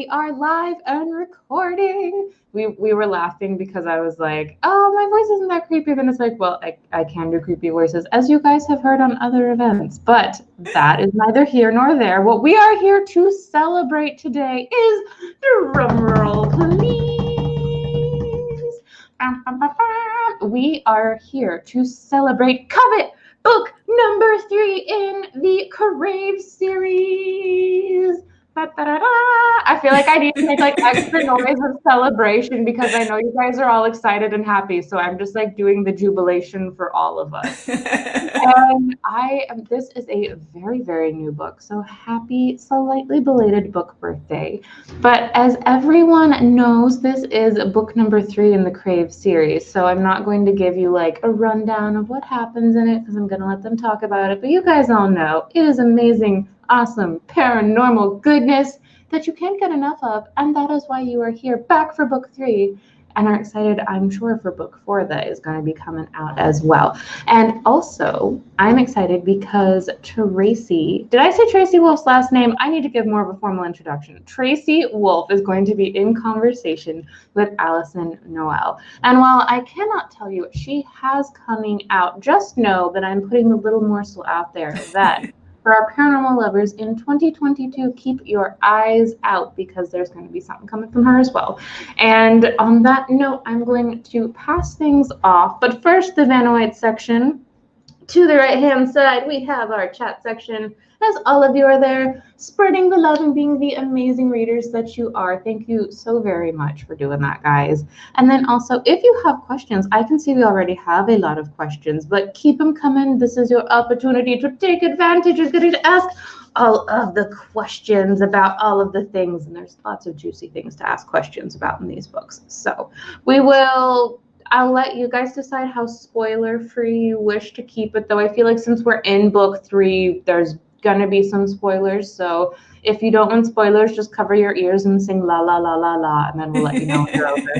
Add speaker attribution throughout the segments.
Speaker 1: we are live and recording. We were laughing because I was like, oh, my voice isn't that creepy. Then it's like, well, I can do creepy voices, as you guys have heard on other events, but that is neither here nor there. What we are here to celebrate today is, drumroll please, we are here to celebrate Covet book number 3 in the Crave series. I feel like I need to make like extra noise of celebration because I know you guys are all excited and happy. So I'm just like doing the jubilation for all of us. And this is a very, very new book. So happy, slightly belated book birthday. But as everyone knows, this is book number 3 in the Crave series. So I'm not going to give you like a rundown of what happens in it because I'm going to let them talk about it. But you guys all know it is amazing, awesome, paranormal goodness that you can't get enough of. And that is why you are here back for book 3 and are excited, I'm sure, for book 4 that is going to be coming out as well. And also, I'm excited because Tracy, did I say Tracy Wolff's last name? I need to give more of a formal introduction. Tracy Wolff is going to be in conversation with Alyson Noël. And while I cannot tell you what she has coming out, just know that I'm putting a little morsel out there that for our paranormal lovers in 2022, keep your eyes out because there's going to be something coming from her as well. And on that note, I'm going to pass things off. But first, the Vanoite section. To the right-hand side, we have our chat section. As all of you are there, spreading the love and being the amazing readers that you are. Thank you so very much for doing that, guys. And then also, if you have questions, I can see we already have a lot of questions, but keep them coming. This is your opportunity to take advantage of getting to ask all of the questions about all of the things. And there's lots of juicy things to ask questions about in these books. So I'll let you guys decide how spoiler-free you wish to keep it, though I feel like since we're in book 3, there's gonna be some spoilers. So if you don't want spoilers, just cover your ears and sing la la la la la, and then we'll let you know when you're over.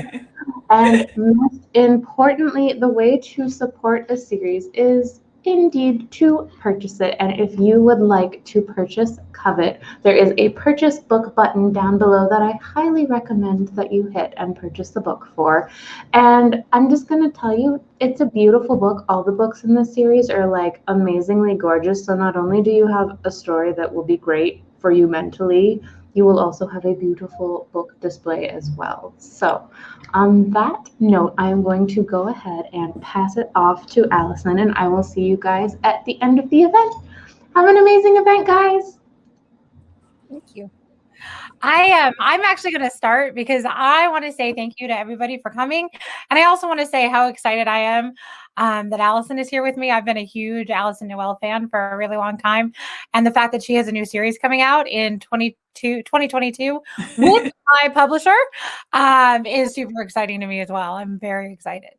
Speaker 1: And most importantly, the way to support a series is indeed to purchase it. And if you would like to purchase Covet, there is a purchase book button down below that I highly recommend that you hit and purchase the book for. And I'm just going to tell you, it's a beautiful book. All the books in this series are like amazingly gorgeous. So not only do you have a story that will be great for you mentally, you will also have a beautiful book display as well. So on that note, I am going to go ahead and pass it off to Alyson, and I will see you guys at the end of the event. Have an amazing event, guys.
Speaker 2: Thank you. I'm actually going to start because I want to say thank you to everybody for coming. And I also want to say how excited I am that Alyson is here with me. I've been a huge Alyson Noël fan for a really long time. And the fact that she has a new series coming out in 2022 with my publisher is super exciting to me as well. I'm very excited.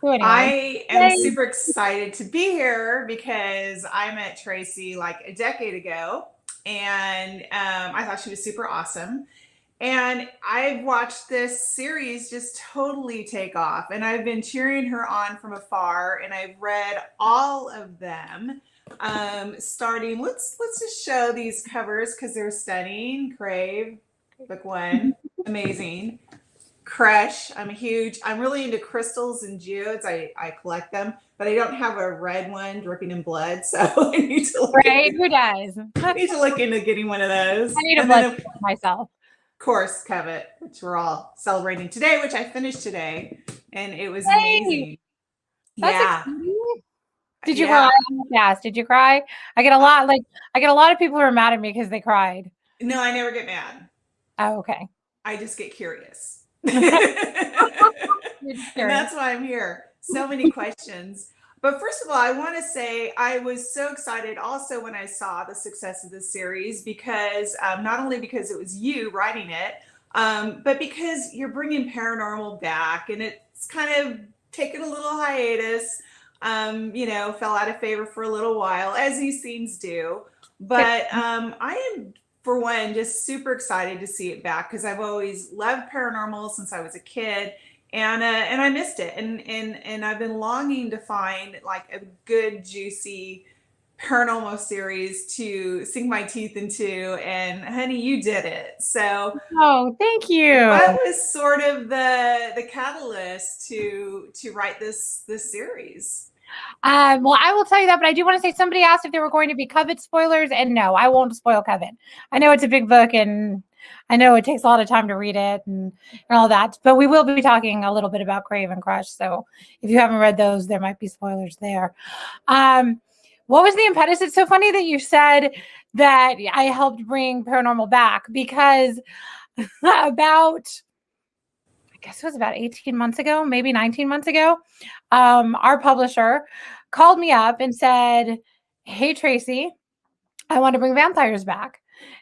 Speaker 3: So anyway, I am super excited to be here because I met Tracy like a decade ago. And I thought she was super awesome. And I've watched this series just totally take off. And I've been cheering her on from afar. And I've read all of them. Starting, let's just show these covers because they're stunning. Crave, book 1, amazing. Crush, I'm really into crystals and geodes. I collect them, but I don't have a red one dripping in blood, so I need to look
Speaker 2: who does?
Speaker 3: I need to look into getting one of those.
Speaker 2: I need a blood myself.
Speaker 3: Of course, Covet, which we're all celebrating today, which I finished today, and it was amazing.
Speaker 2: That's exciting. Did you cry? Yes. Did you cry? I get a lot of people who are mad at me because they cried.
Speaker 3: No, I never get mad.
Speaker 2: Oh, okay.
Speaker 3: I just get curious. And that's why I'm here. So many questions. But first of all, I want to say I was so excited also when I saw the success of this series because not only because it was you writing it, but because you're bringing paranormal back and it's kind of taken a little hiatus, fell out of favor for a little while, as these things do. But I am, for one, just super excited to see it back because I've always loved paranormal since I was a kid, and I missed it, and I've been longing to find like a good, juicy paranormal series to sink my teeth into, and honey, you did it. So
Speaker 2: oh, thank you.
Speaker 3: What was sort of the catalyst to write this series?
Speaker 2: Well, I will tell you that, but I do want to say somebody asked if there were going to be Covet spoilers, and no, I won't spoil Covet. I know it's a big book, and I know it takes a lot of time to read it and all that, but we will be talking a little bit about Crave and Crush. So if you haven't read those, there might be spoilers there. What was the impetus? It's so funny that you said that I helped bring Paranormal back, because about, I guess it was about 18 months ago, maybe 19 months ago, our publisher called me up and said, hey, Tracy, I want to bring vampires back.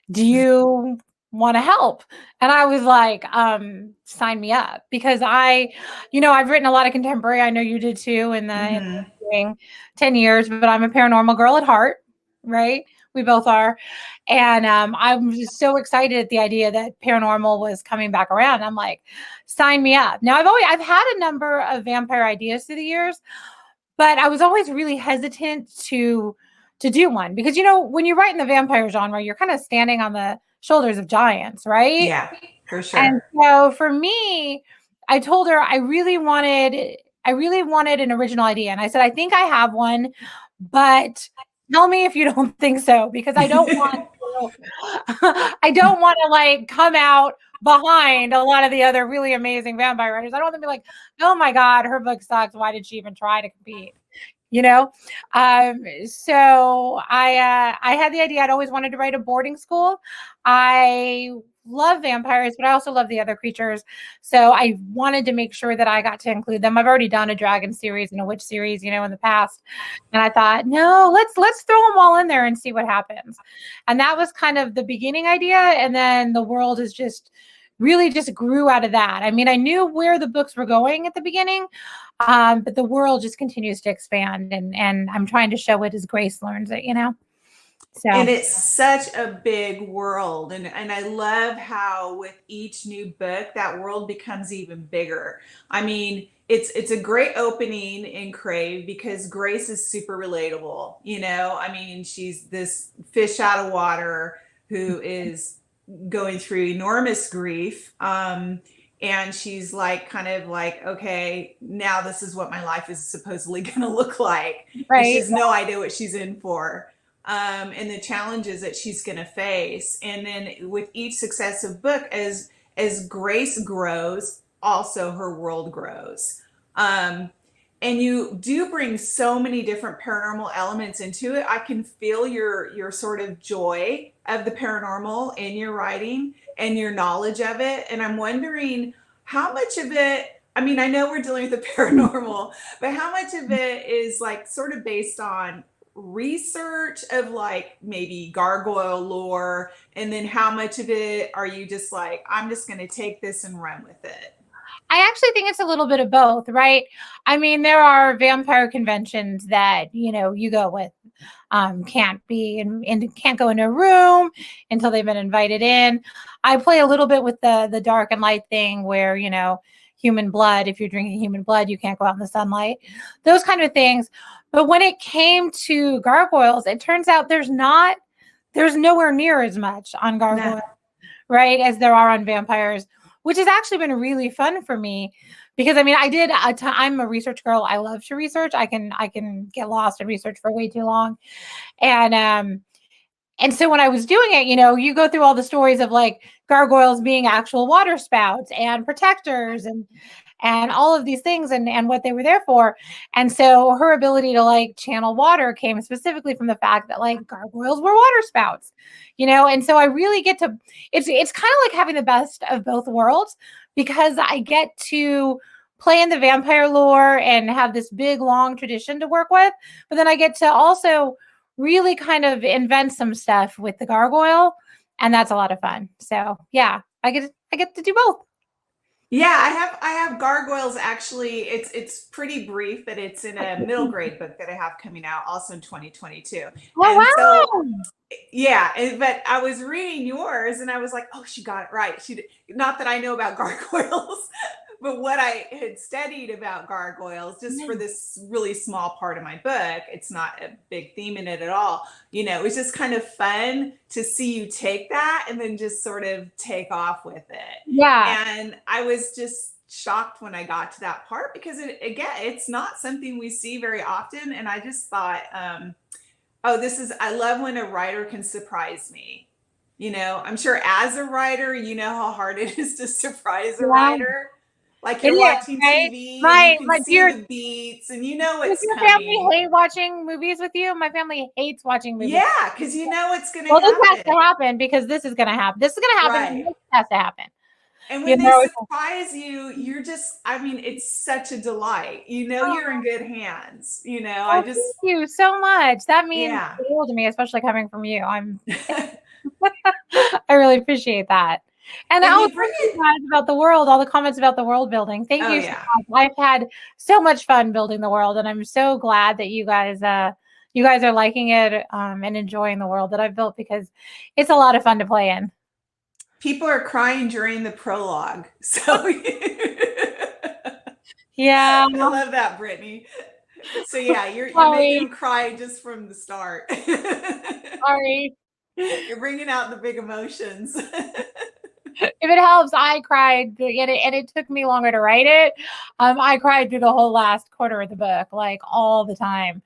Speaker 2: Do you want to help? And I was like, sign me up, because I've written a lot of contemporary. I know you did too in the 10 years, but I'm a paranormal girl at heart, right? We both are. And I'm just so excited at the idea that paranormal was coming back around. I'm like, sign me up. Now I've had a number of vampire ideas through the years, but I was always really hesitant to do one, because, when you write in the vampire genre, you're kind of standing on the shoulders of giants, right?
Speaker 3: Yeah, for sure.
Speaker 2: And so for me, I told her I really wanted an original idea. And I said, I think I have one, but tell me if you don't think so, because I don't want to like come out behind a lot of the other really amazing vampire writers. I don't want them to be like, oh my God, her book sucks. Why did she even try to compete? So I had the idea. I'd always wanted to write a boarding school. I love vampires, but I also love the other creatures. So I wanted to make sure that I got to include them. I've already done a dragon series and a witch series, in the past. And I thought, no, let's throw them all in there and see what happens. And that was kind of the beginning idea. And then the world is really just grew out of that. I mean, I knew where the books were going at the beginning, but the world just continues to expand, and I'm trying to show it as Grace learns it, So.
Speaker 3: And it's such a big world. And I love how with each new book, that world becomes even bigger. I mean, it's a great opening in Crave, because Grace is super relatable. I mean, she's this fish out of water who is going through enormous grief. And she's like, kind of like, okay, now this is what my life is supposedly going to look like.
Speaker 2: Right.
Speaker 3: She has no idea what she's in for. And the challenges that she's going to face. And then with each successive book, as Grace grows, also her world grows. And you do bring so many different paranormal elements into it. I can feel your sort of joy of the paranormal in your writing and your knowledge of it. And I'm wondering how much of it, I mean, I know we're dealing with the paranormal, but how much of it is like sort of based on research of like maybe gargoyle lore, and then how much of it are you just like, I'm just going to take this and run with it?
Speaker 2: I actually think it's a little bit of both, right? I mean, there are vampire conventions that, you go with, can't be and can't go into a room until they've been invited in. I play a little bit with the dark and light thing where, human blood, if you're drinking human blood, you can't go out in the sunlight, those kind of things. But when it came to gargoyles, it turns out there's nowhere near as much on gargoyles, right, as there are on vampires, which has actually been really fun for me, because I mean, I'm a research girl. I love to research. I can get lost in research for way too long. And so when I was doing it, you go through all the stories of like gargoyles being actual water spouts and protectors and all of these things and what they were there for. And so her ability to like channel water came specifically from the fact that like gargoyles were water spouts, and so I really get to, it's kind of like having the best of both worlds, because I get to play in the vampire lore and have this big, long tradition to work with, but then I get to also really kind of invent some stuff with the gargoyle, and that's a lot of fun. So yeah, I get to do both.
Speaker 3: Yeah, I have gargoyles. Actually, it's pretty brief, but it's in a middle grade book that I have coming out also in 2022.
Speaker 2: Oh, wow.
Speaker 3: So, yeah, but I was reading yours and I was like, oh, she got it right. Not that I know about gargoyles, But what I had studied about gargoyles, just for this really small part of my book, it's not a big theme in it at all. You know, it was just kind of fun to see you take that and then just sort of take off with it.
Speaker 2: Yeah.
Speaker 3: And I was just shocked when I got to that part because it's not something we see very often. And I just thought, I love when a writer can surprise me. You know, I'm sure as a writer, you know how hard it is to surprise a writer. Like you're watching TV and you can see the beats and you know what's coming.
Speaker 2: Does your family hate watching movies with you? My family hates watching movies.
Speaker 3: Yeah, because you know what's going to happen.
Speaker 2: Well, this has to happen because this is going to happen. This is going to happen.
Speaker 3: Right.
Speaker 2: And this has to happen.
Speaker 3: And when they surprise you, you're just, I mean, it's such a delight. You know, you're in good hands. You know,
Speaker 2: thank you so much. That means the world to me, especially coming from you. I really appreciate that. And I was about the world, all the comments about the world building. Thank you so much. I've had so much fun building the world, and I'm so glad that you guys are liking it and enjoying the world that I've built because it's a lot of fun to play in.
Speaker 3: People are crying during the prologue, so
Speaker 2: yeah,
Speaker 3: I love that, Brittany. So yeah, you're making them cry just from the start.
Speaker 2: Sorry.
Speaker 3: You're bringing out the big emotions.
Speaker 2: If it helps, I cried, and it took me longer to write it. I cried through the whole last quarter of the book, like all the time.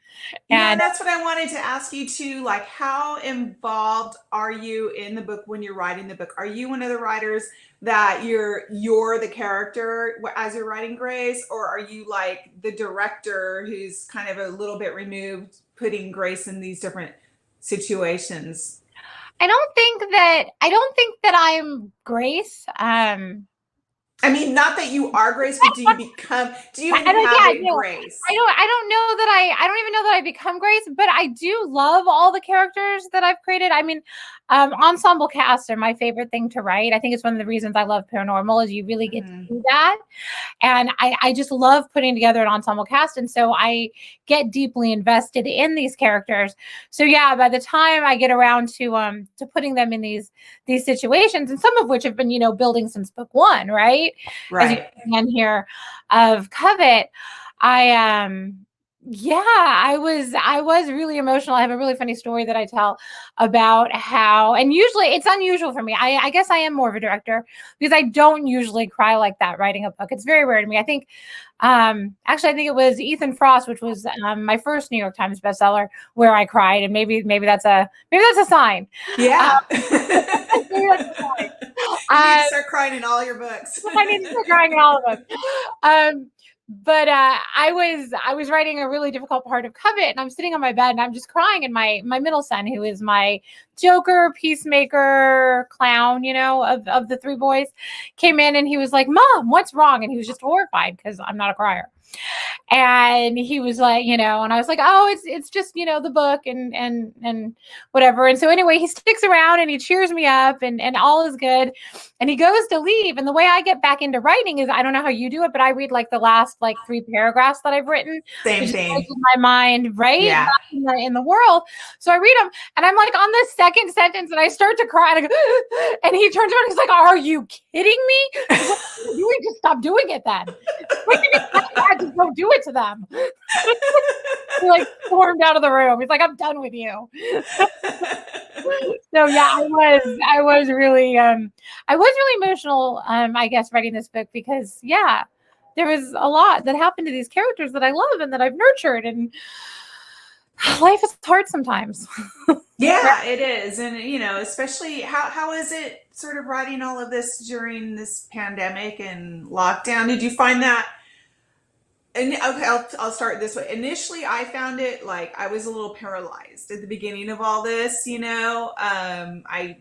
Speaker 3: And that's what I wanted to ask you too. Like, how involved are you in the book when you're writing the book? Are you one of the writers that you're the character as you're writing Grace, or are you like the director who's kind of a little bit removed, putting Grace in these different situations?
Speaker 2: I don't think that I'm Grace.
Speaker 3: I mean, not that you are Grace, but do you inhabit Grace?
Speaker 2: I don't even know that I become Grace, but I do love all the characters that I've created. I mean, ensemble casts are my favorite thing to write. I think it's one of the reasons I love Paranormal is you really get to do that. And I just love putting together an ensemble cast. And so I get deeply invested in these characters. So yeah, by the time I get around to putting them in these situations, and some of which have been, building since book one, right? As you can here of Covet, I was really emotional. I have a really funny story that I tell about how, and usually it's unusual for me. I guess I am more of a director because I don't usually cry like that writing a book. It's very rare to me. I think, actually, I think it was Ethan Frost, which was my first New York Times bestseller, where I cried, and maybe that's a sign.
Speaker 3: Yeah. You need to start crying in all your books.
Speaker 2: I need to start crying in all of them. But I was writing a really difficult part of Covet, and I'm sitting on my bed and I'm just crying. And my middle son, who is my joker, peacemaker, clown, of the three boys, came in and he was like, "Mom, what's wrong?" And he was just horrified because I'm not a crier. And he was like, and I was like, "Oh, it's just, the book and whatever." And so anyway, he sticks around and he cheers me up and all is good. And he goes to leave. And the way I get back into writing is, I don't know how you do it, but I read like the last 3 paragraphs that I've written.
Speaker 3: Same thing.
Speaker 2: In my mind, right?
Speaker 3: Yeah.
Speaker 2: In the world. So I read them and I'm like on the second sentence and I start to cry and I go, and he turns around and he's like, "Are you kidding me? What are you doing? Just stop doing it then. Just don't do it to them." He stormed out of the room. He's like, "I'm done with you." So yeah, I was really emotional, I guess, writing this book because there was a lot that happened to these characters that I love and that I've nurtured, and life is hard sometimes.
Speaker 3: Yeah, it is. And especially how is it sort of writing all of this during this pandemic and lockdown? Did you find that? And okay, I'll start this way. Initially, I found it like I was a little paralyzed at the beginning of all this. My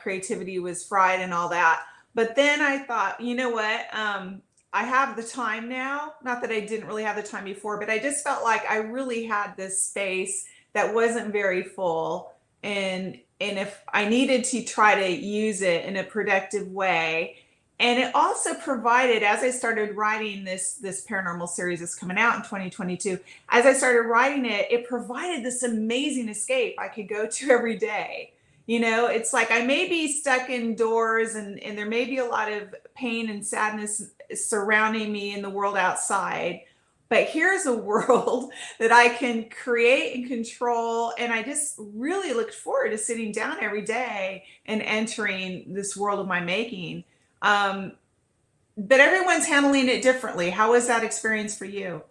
Speaker 3: creativity was fried and all that. But then I thought, you know what? I have the time now. Not that I didn't really have the time before, but I just felt like I really had this space that wasn't very full, and if I needed to try to use it in a productive way. And it also provided, as I started writing this paranormal series that's coming out in 2022, as I started writing it, it provided this amazing escape I could go to every day. It's like I may be stuck indoors and there may be a lot of pain and sadness surrounding me in the world outside, but here's a world that I can create and control. And I just really looked forward to sitting down every day and entering this world of my making. But everyone's handling it differently. How was that experience for you?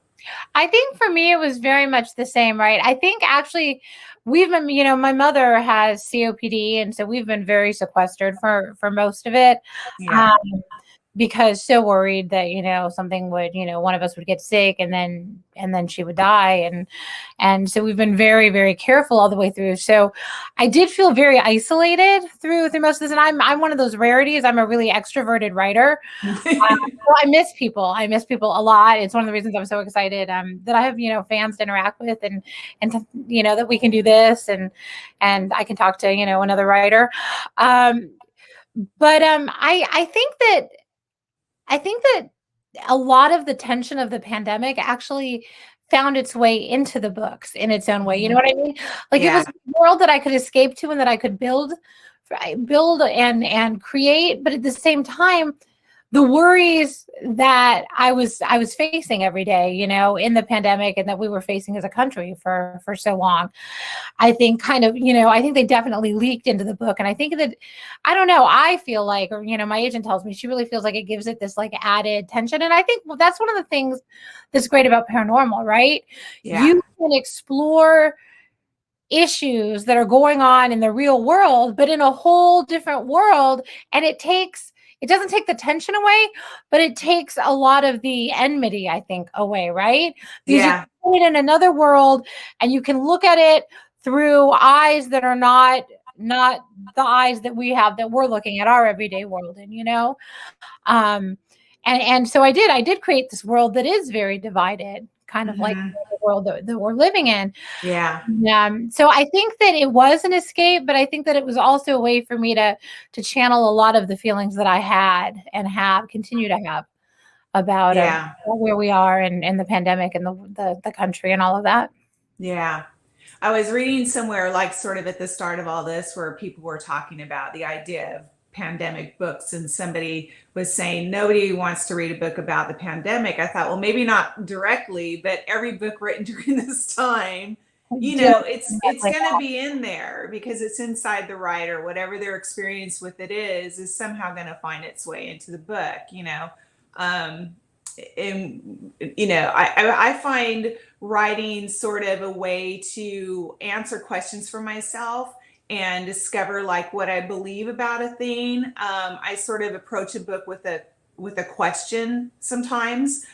Speaker 2: I think for me, it was very much the same, right? I think actually we've been, my mother has COPD, and so we've been very sequestered for most of it.
Speaker 3: Yeah.
Speaker 2: Because so worried that, something would, one of us would get sick and then she would die. And so we've been very, very careful all the way through. So I did feel very isolated through most of this. And I'm one of those rarities. I'm a really extroverted writer. So I miss people. I miss people a lot. It's one of the reasons I'm so excited that I have, fans to interact with and that we can do this and I can talk to, another writer. But I think that a lot of the tension of the pandemic actually found its way into the books in its own way. You know what I mean? Like It was a world that I could escape to and that I could build and create. But at the same time, the worries that I was facing every day, in the pandemic and that we were facing as a country for so long, I think I think they definitely leaked into the book. And I think that, I don't know, I feel like, or, my agent tells me she really feels like it gives it this like added tension. And I think that's one of the things that's great about paranormal, right?
Speaker 3: Yeah.
Speaker 2: You can explore issues that are going on in the real world, but in a whole different world. And it doesn't take the tension away, but it takes a lot of the enmity, I think, away, right? Because you can put it in another world and you can look at it through eyes that are not the eyes that we have, that we're looking at our everyday world in, and so I did create this world that is very divided, kind of like the world that we're living in.
Speaker 3: Yeah.
Speaker 2: So I think that it was an escape, but I think that it was also a way for me to channel a lot of the feelings that I had and continue to have about where we are and the pandemic and the country and all of that.
Speaker 3: Yeah. I was reading somewhere, like sort of at the start of all this, where people were talking about the idea of pandemic books, and somebody was saying nobody wants to read a book about the pandemic. I thought, well, maybe not directly, but every book written during this time, it's going to be in there because it's inside the writer. Whatever their experience with it is somehow going to find its way into the book. I find writing sort of a way to answer questions for myself and discover like what I believe about a thing. I sort of approach a book with a question sometimes.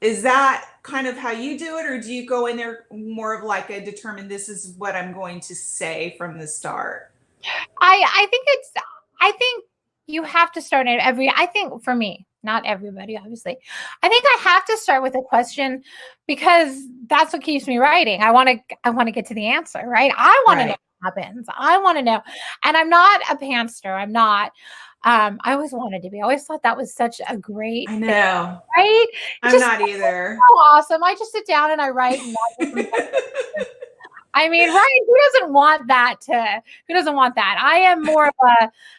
Speaker 3: Is that kind of how you do it, or do you go in there more of like a determine this is what I'm going to say from the start?
Speaker 2: I think you have to start at I think for me, not everybody, obviously, I think I have to start with a question because that's what keeps me writing. I want to get to the answer, right? I want to know what happens. I want to know. And I'm not a pantster. I'm not. I always wanted to be. I always thought that was such a great
Speaker 3: thing,
Speaker 2: right?
Speaker 3: I'm not either.
Speaker 2: So awesome. I just sit down and I write. I mean, right? Who doesn't want that? I am more of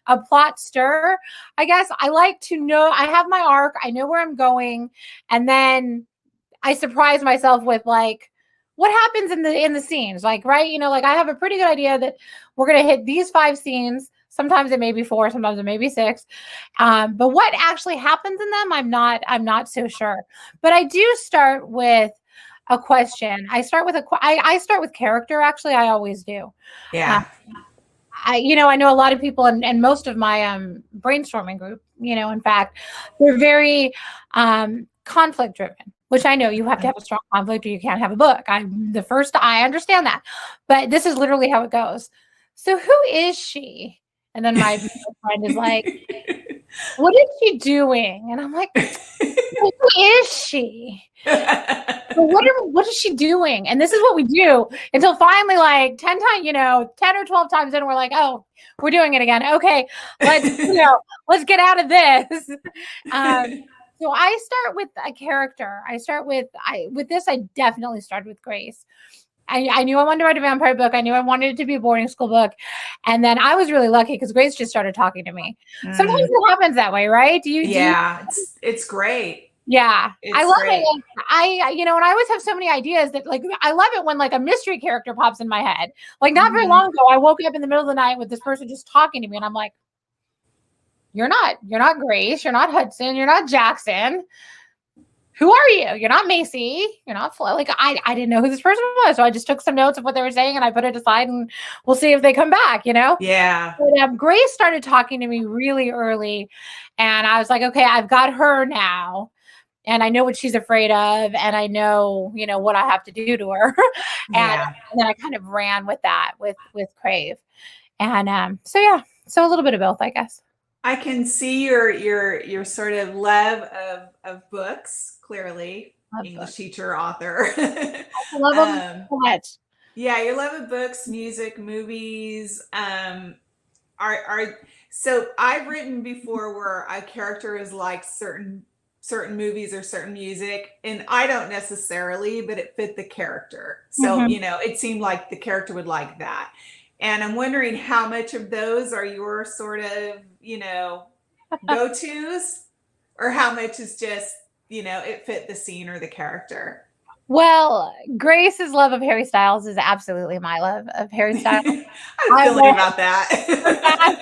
Speaker 2: a plot stirrer. I guess I like to know, I have my arc, I know where I'm going, and then I surprise myself with like what happens in the scenes. Like, right, like I have a pretty good idea that we're gonna hit these 5 scenes. Sometimes it may be 4, sometimes it may be 6. But what actually happens in them, I'm not so sure. But I do start with a question. I start with character. Actually, I always do.
Speaker 3: Yeah.
Speaker 2: I know a lot of people and most of my brainstorming group, in fact, they're very conflict driven, which I know you have to have a strong conflict or you can't have a book. I understand that, but this is literally how it goes. So who is she? And then my friend is like, what is she doing? And I'm like, who is she? What is she doing? And this is what we do until finally, like 10 times, 10 or 12 times in, we're like, oh, we're doing it again. Okay, let's get out of this. So I start with a character. I definitely started with Grace. I knew I wanted to write a vampire book. I knew I wanted it to be a boarding school book. And then I was really lucky because Grace just started talking to me. Sometimes it happens that way, right?
Speaker 3: It's great.
Speaker 2: Yeah,
Speaker 3: it's
Speaker 2: I love
Speaker 3: great.
Speaker 2: it. And I always have so many ideas that like, I love it when like a mystery character pops in my head. Like not very long ago, I woke up in the middle of the night with this person just talking to me and I'm like, you're not Grace. You're not Hudson. You're not Jackson. Who are you? You're not Macy. You're not like I didn't know who this person was. So I just took some notes of what they were saying and I put it aside and we'll see if they come back,
Speaker 3: Yeah.
Speaker 2: But, Grace started talking to me really early and I was like, okay, I've got her now. And I know what she's afraid of. And I know, what I have to do to her. and then I kind of ran with that with Crave. And so a little bit of both, I guess.
Speaker 3: I can see your sort of love of books, clearly. English teacher, author.
Speaker 2: I love them so much.
Speaker 3: Yeah, your love of books, music, movies. So I've written before where a character is like certain movies or certain music, and I don't necessarily, but it fit the character. So it seemed like the character would like that. And I'm wondering how much of those are your sort of, go-tos, or how much is just, it fit the scene or the character.
Speaker 2: Well, Grace's love of Harry Styles is absolutely my love of Harry Styles.
Speaker 3: I'm feeling about that.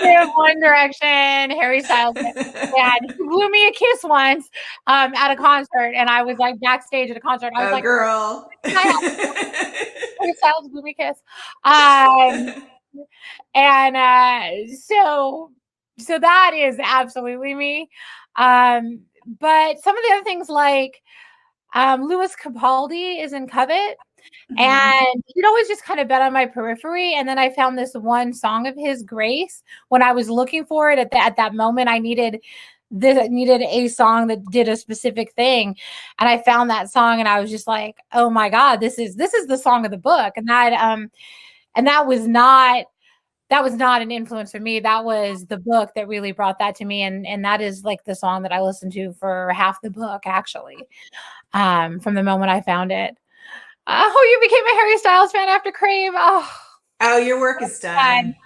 Speaker 2: Massive One Direction, Harry Styles. Yeah, he blew me a kiss once at a concert, and I was like backstage at a concert. I was like,
Speaker 3: girl.
Speaker 2: Harry Styles blew me a kiss. So that is absolutely me. But some of the other things like Louis Capaldi is in Covet. And he'd always just kind of been on my periphery. And then I found this one song of his, Grace, when I was looking for it at that moment. I needed a song that did a specific thing. And I found that song and I was just like, oh my God, this is the song of the book. And that was not an influence for me. That was the book that really brought that to me. And that is like the song that I listened to for half the book, actually, from the moment I found it. Oh, you became a Harry Styles fan after Crave.
Speaker 3: Oh, your work is done.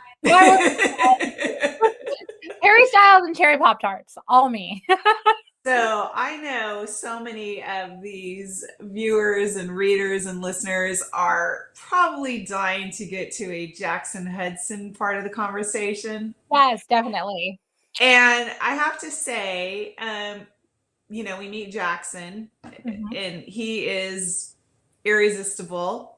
Speaker 2: Harry Styles and cherry Pop-Tarts, all me.
Speaker 3: So I know so many of these viewers and readers and listeners are probably dying to get to a Jackson Hudson part of the conversation.
Speaker 2: Yes, definitely.
Speaker 3: And I have to say, we meet Jackson and he is irresistible,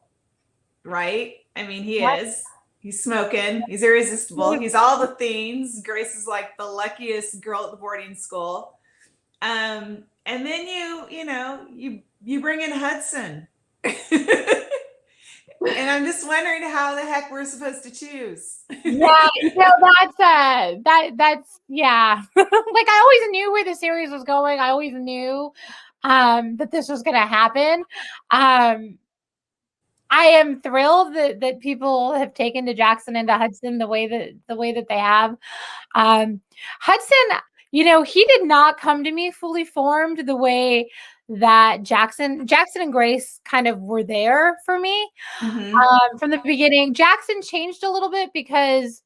Speaker 3: right? I mean, he is. He's smoking. He's irresistible. He's all the things. Grace is like the luckiest girl at the boarding school. And then you bring in Hudson. And I'm just wondering how the heck we're supposed to choose.
Speaker 2: Yeah, that's yeah. Like I always knew where the series was going. I always knew that this was going to happen. I am thrilled that people have taken to Jackson and to Hudson the way that they have. Hudson, he did not come to me fully formed the way that Jackson and Grace kind of were there for me from the beginning. Jackson changed a little bit because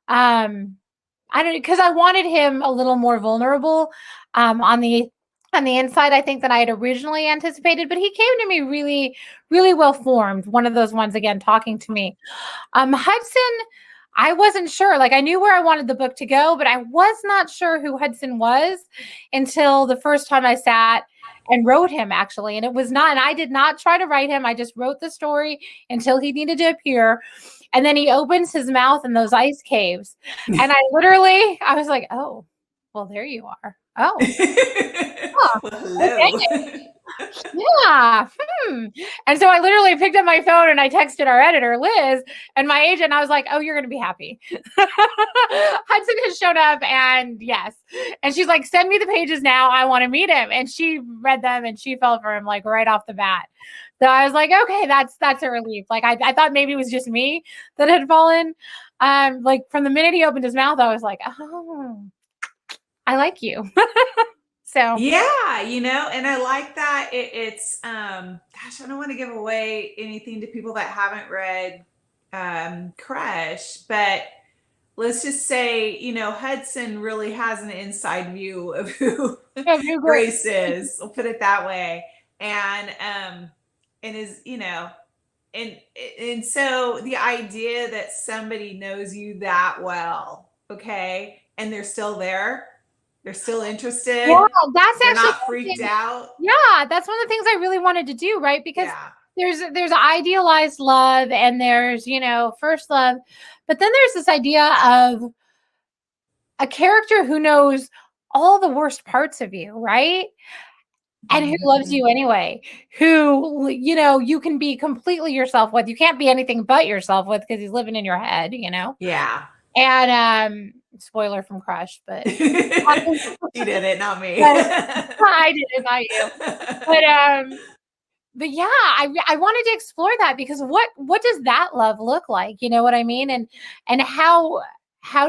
Speaker 2: I wanted him a little more vulnerable on the inside, I think, than I had originally anticipated. But he came to me really, really well formed. One of those ones, again, talking to me. Hudson, I wasn't sure. Like I knew where I wanted the book to go, but I was not sure who Hudson was until the first time I sat and wrote him, actually. And I did not try to write him. I just wrote the story until he needed to appear. And then he opens his mouth in those ice caves. And I was like, oh, well, there you are. Oh.
Speaker 3: Well, hello.
Speaker 2: Okay. Yeah. And so I literally picked up my phone and I texted our editor, Liz, and my agent. I was like, oh, you're going to be happy. Hudson has shown up and yes. And she's like, send me the pages now. I want to meet him. And she read them and she fell for him like right off the bat. So I was like, okay, that's a relief. Like I thought maybe it was just me that had fallen. Like from the minute he opened his mouth, I was like, oh, I like you. So
Speaker 3: yeah, and I like that it's gosh, I don't want to give away anything to people that haven't read Crush, but let's just say, Hudson really has an inside view of who Grace is. We'll put it that way. And is, and so the idea that somebody knows you that well, okay, and they're still there, they're still interested.
Speaker 2: Yeah, that's
Speaker 3: they're
Speaker 2: actually
Speaker 3: not freaked out.
Speaker 2: Yeah, that's one of the things I really wanted to do, right? Because there's idealized love and there's, first love, but then there's this idea of a character who knows all the worst parts of you, right? And who loves you anyway, who, you can be completely yourself with. You can't be anything but yourself with because he's living in your head,
Speaker 3: Yeah.
Speaker 2: And spoiler from Crush, but
Speaker 3: you did it, not me.
Speaker 2: I did it, not you. But yeah, I wanted to explore that because what does that love look like? You know what I mean? And how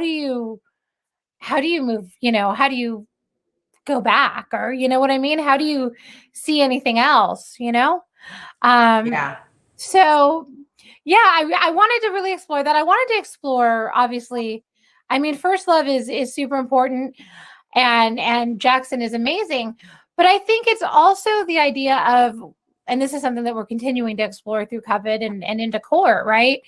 Speaker 2: do you move? How do you go back, or you know what I mean? How do you see anything else?
Speaker 3: Yeah.
Speaker 2: So yeah, I wanted to really explore that. I wanted to explore, obviously, I mean, first love is super important, and Jackson is amazing, but I think it's also the idea of, and this is something that we're continuing to explore through Covet and into Court, right?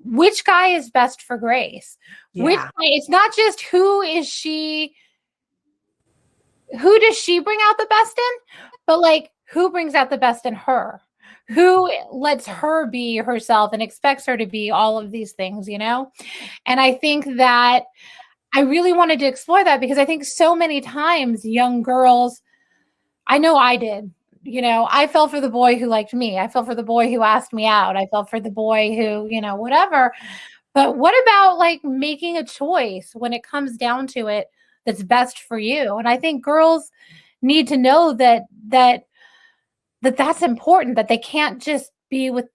Speaker 2: Which guy is best for Grace?
Speaker 3: Yeah.
Speaker 2: It's not just who does she bring out the best in, but like who brings out the best in her? Who lets her be herself and expects her to be all of these things, And I think that I really wanted to explore that because I think so many times young girls, I know I did, I fell for the boy who liked me. I fell for the boy who asked me out. I fell for the boy who, whatever. But what about like making a choice when it comes down to it that's best for you? And I think girls need to know that's important, that they can't just be with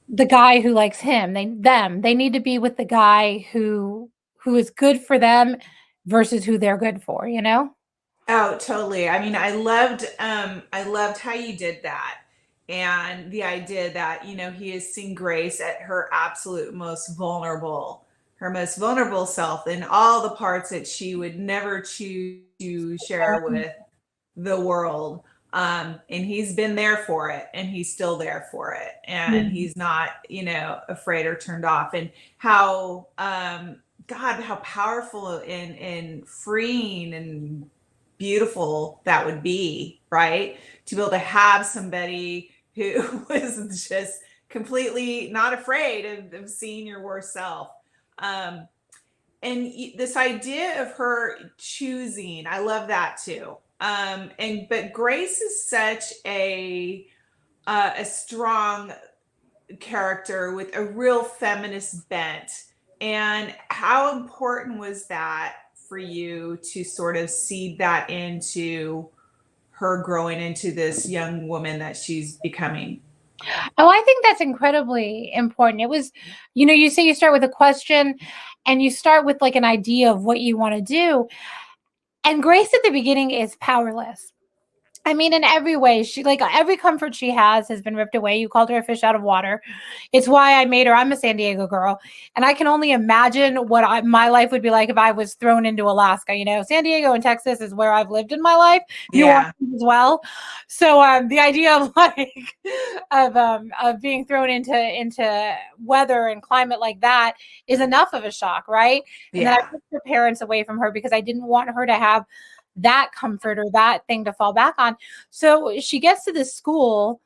Speaker 2: the guy who likes him. They need to be with the guy who is good for them versus who they're good for,
Speaker 3: Oh, totally. I mean, I loved how you did that. And the idea that, he has seen Grace at her absolute most vulnerable, self, and all the parts that she would never choose to share with the world. And he's been there for it, and he's still there for it. And he's not, afraid or turned off. And how, God, how powerful and freeing and beautiful that would be, right? To be able to have somebody who was just completely not afraid of seeing your worst self. And this idea of her choosing, I love that too. But Grace is such a strong character with a real feminist bent. And how important was that for you to sort of seed that into her growing into this young woman that she's becoming?
Speaker 2: Oh, I think that's incredibly important. It was, you say you start with a question and you start with like an idea of what you want to do. And Grace at the beginning is powerless. I mean, in every way, she like every comfort she has been ripped away. You called her a fish out of water. It's why I made her. I'm a San Diego girl, and I can only imagine what my life would be like if I was thrown into Alaska. San Diego and Texas is where I've lived in my life. New Orleans as well. So the idea of of being thrown into weather and climate like that is enough of a shock, right? And then I took her parents away from her because I didn't want her to have that comfort or that thing to fall back on. So she gets to this school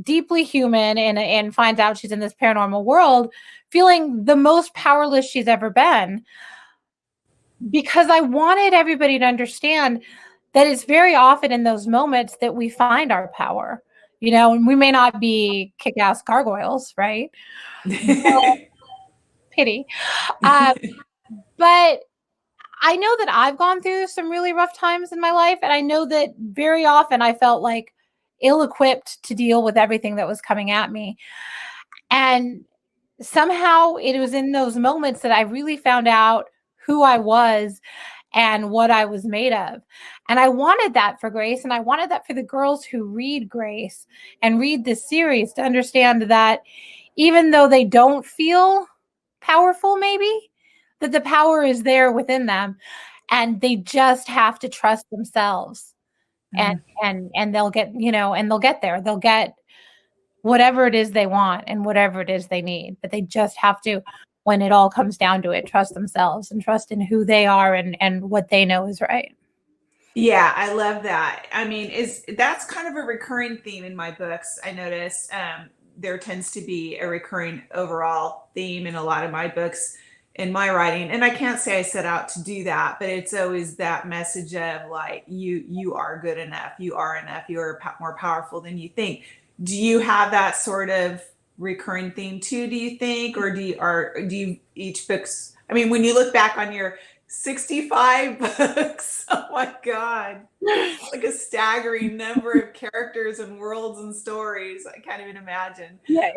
Speaker 2: deeply human and finds out she's in this paranormal world feeling the most powerless she's ever been, because I wanted everybody to understand that it's very often in those moments that we find our power, and we may not be kick-ass gargoyles, right? Pity. But I know that I've gone through some really rough times in my life, and I know that very often I felt like ill-equipped to deal with everything that was coming at me. And somehow it was in those moments that I really found out who I was and what I was made of. And I wanted that for Grace, and I wanted that for the girls who read Grace and read this series, to understand that even though they don't feel powerful, maybe, that the power is there within them, and they just have to trust themselves. And they'll get, and they'll get there. They'll get whatever it is they want and whatever it is they need. But they just have to, when it all comes down to it, trust themselves and trust in who they are and what they know is right.
Speaker 3: Yeah, I love that. I mean, that's kind of a recurring theme in my books. I notice there tends to be a recurring overall theme in a lot of my books in my writing. And I can't say I set out to do that, but it's always that message of like, you are good enough. You are enough. You are more powerful than you think. Do you have that sort of recurring theme too, do you think? Or do you each books, I mean, when you look back on your 65 books, oh my God, it's like a staggering number of characters and worlds and stories. I can't even imagine.
Speaker 2: Yeah,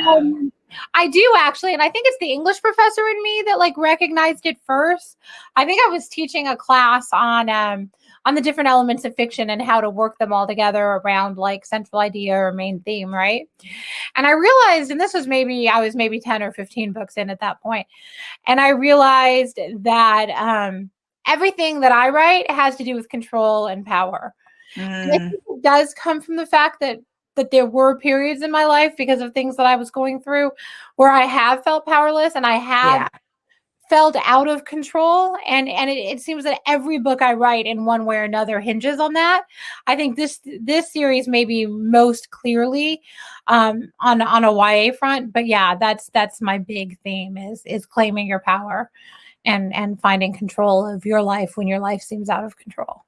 Speaker 2: but, I do actually, and I think it's the English professor in me that like recognized it first. I think I was teaching a class on the different elements of fiction and how to work them all together around like central idea or main theme, right? And I realized, and this was I was maybe 10 or 15 books in at that point, and I realized that everything that I write has to do with control and power. And I think it does come from the fact that there were periods in my life, because of things that I was going through, where I have felt powerless and I have felt out of control. And it seems that every book I write in one way or another hinges on that. I think this series maybe most clearly on a YA front. But yeah, that's my big theme is claiming your power and finding control of your life when your life seems out of control.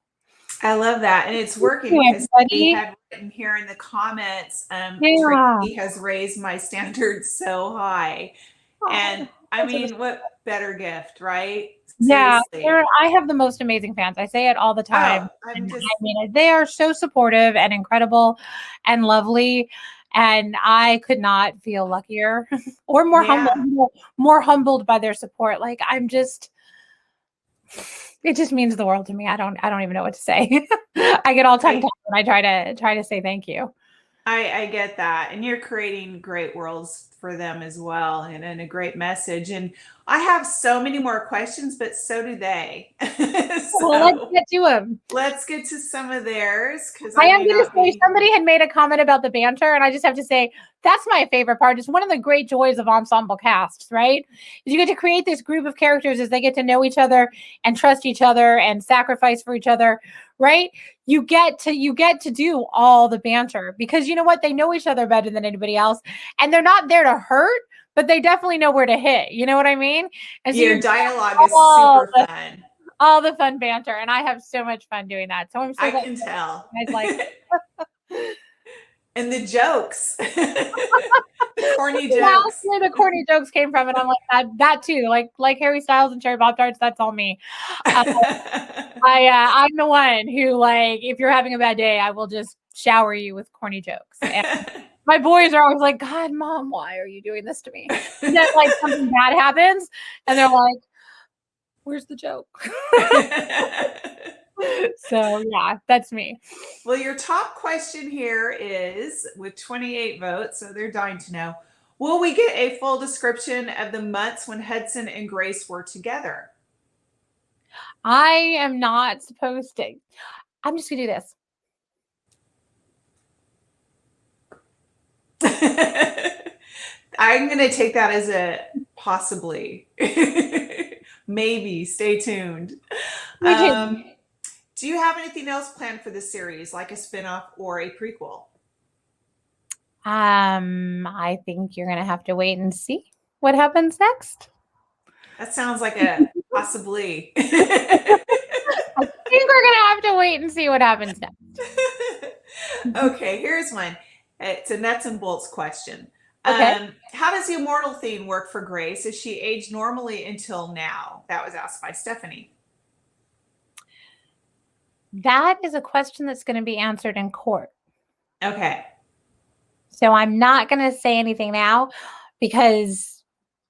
Speaker 3: I love that. And it's working because we had written here in the comments, Tracy has raised my standards so high. And I mean, what better gift, right?
Speaker 2: Seriously. Yeah, I have the most amazing fans. I say it all the time. I mean, they are so supportive and incredible and lovely. And I could not feel luckier or more humbled by their support. Like it just means the world to me. I don't even know what to say. I get all tongue-tied when I try to say thank you.
Speaker 3: I get that. And you're creating great worlds for them as well, and a great message. And I have so many more questions, but so do they.
Speaker 2: So let's get to them.
Speaker 3: Let's get to some of theirs. Because
Speaker 2: I am going to say, somebody had made a comment about the banter, and I just have to say, that's my favorite part. It's one of the great joys of ensemble casts, right? Is you get to create this group of characters as they get to know each other and trust each other and sacrifice for each other, right? You get to do all the banter, because you know what? They know each other better than anybody else, and they're not there to hurt, but they definitely know where to hit. You know what I mean? And so
Speaker 3: your dialogue is super fun.
Speaker 2: All the fun banter, and I have so much fun doing that. So I'm so
Speaker 3: I can tell.
Speaker 2: You guys like it.
Speaker 3: And the jokes, the corny jokes.
Speaker 2: That's where the corny jokes came from, and I'm like that too. Like Harry Styles and Cherry Pop Tarts. That's all me. I'm the one who, like, if you're having a bad day, I will just shower you with corny jokes. And my boys are always like, "God, Mom, why are you doing this to me?" And then like something bad happens, and they're like, "Where's the joke?" So yeah, that's me.
Speaker 3: Well, your top question here is, with 28 votes, so they're dying to know, will we get a full description of the months when Hudson and Grace were together?
Speaker 2: I am not supposed to. I'm just gonna do this.
Speaker 3: I'm gonna take that as a possibly. Maybe. Stay tuned. Do you have anything else planned for this series, like a spinoff or a prequel?
Speaker 2: I think you're gonna have to wait and see what happens next.
Speaker 3: That sounds like a possibly.
Speaker 2: I think we're gonna have to wait and see what happens next.
Speaker 3: Okay, here's one. It's a nuts and bolts question.
Speaker 2: Okay.
Speaker 3: How does the immortal theme work for Grace? Has she aged normally until now? That was asked by Stephanie.
Speaker 2: That is a question that's going to be answered in court.
Speaker 3: Okay.
Speaker 2: So I'm not going to say anything now, because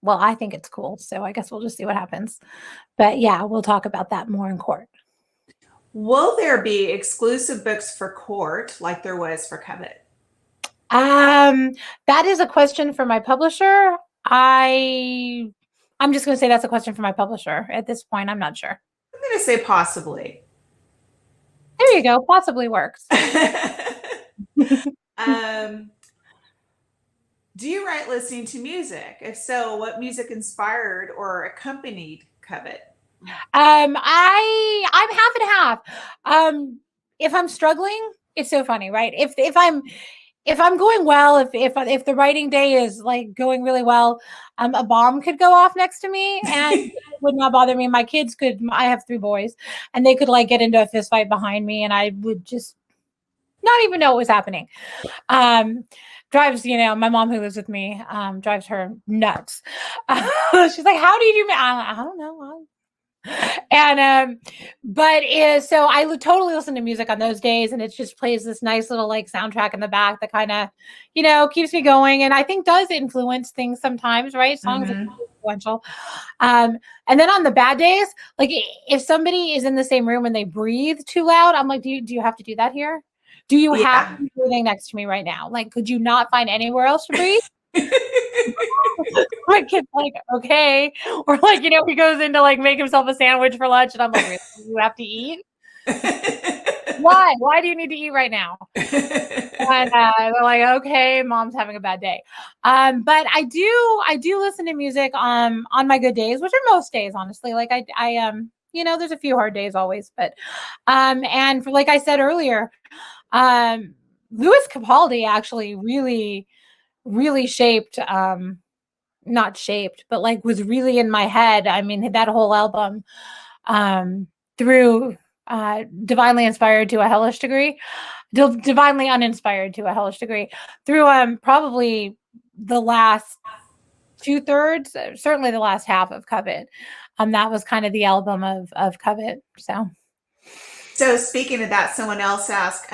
Speaker 2: well, I think it's cool. So I guess we'll just see what happens. But yeah, we'll talk about that more in court.
Speaker 3: Will there be exclusive books for court like there was for Covet?
Speaker 2: That is a question for my publisher. I'm just going to say that's a question for my publisher. At this point, I'm not sure.
Speaker 3: I'm going to say possibly.
Speaker 2: There you go. Possibly works.
Speaker 3: Do you write listening to music? If so, what music inspired or accompanied Covet?
Speaker 2: I'm half and half. If I'm struggling, it's so funny, right? If I'm going well, if the writing day is like going really well, a bomb could go off next to me and it would not bother me. My kids could, I have 3 boys, and they could like get into a fist fight behind me and I would just not even know what was happening. Drives, my mom who lives with me, drives her nuts. She's like, how do you do? I don't know. And so I totally listen to music on those days, and it just plays this nice little like soundtrack in the back that kind of keeps me going, and I think does influence things sometimes, right? Songs are influential. And then on the bad days, like if somebody is in the same room and they breathe too loud, I'm like, do you have to do that here? Do you have to be breathing next to me right now? Like, could you not find anywhere else to breathe? My kid's like, okay. Or like, he goes in to like make himself a sandwich for lunch, and I'm like, really? You have to eat? Why? Why do you need to eat right now? And they're like, okay, mom's having a bad day. But I do listen to music on my good days, which are most days, honestly. Like I there's a few hard days always, but and for, like I said earlier, Louis Capaldi actually really shaped, not shaped, but like was really in my head. I mean, that whole album, through Divinely Inspired to a Hellish Degree, Divinely Uninspired to a Hellish Degree, through probably the last 2/3, certainly the last half of Covet. That was kind of the album of Covet.
Speaker 3: So speaking of that, someone else asked,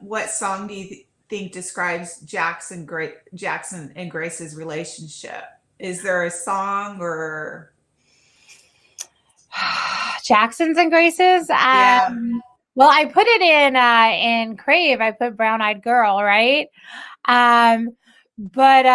Speaker 3: what song do you think describes Jackson and Grace's relationship? Is there a song or
Speaker 2: Jackson's and Grace's?
Speaker 3: Yeah.
Speaker 2: Well, I put it in Crave. I put Brown Eyed Girl, right? But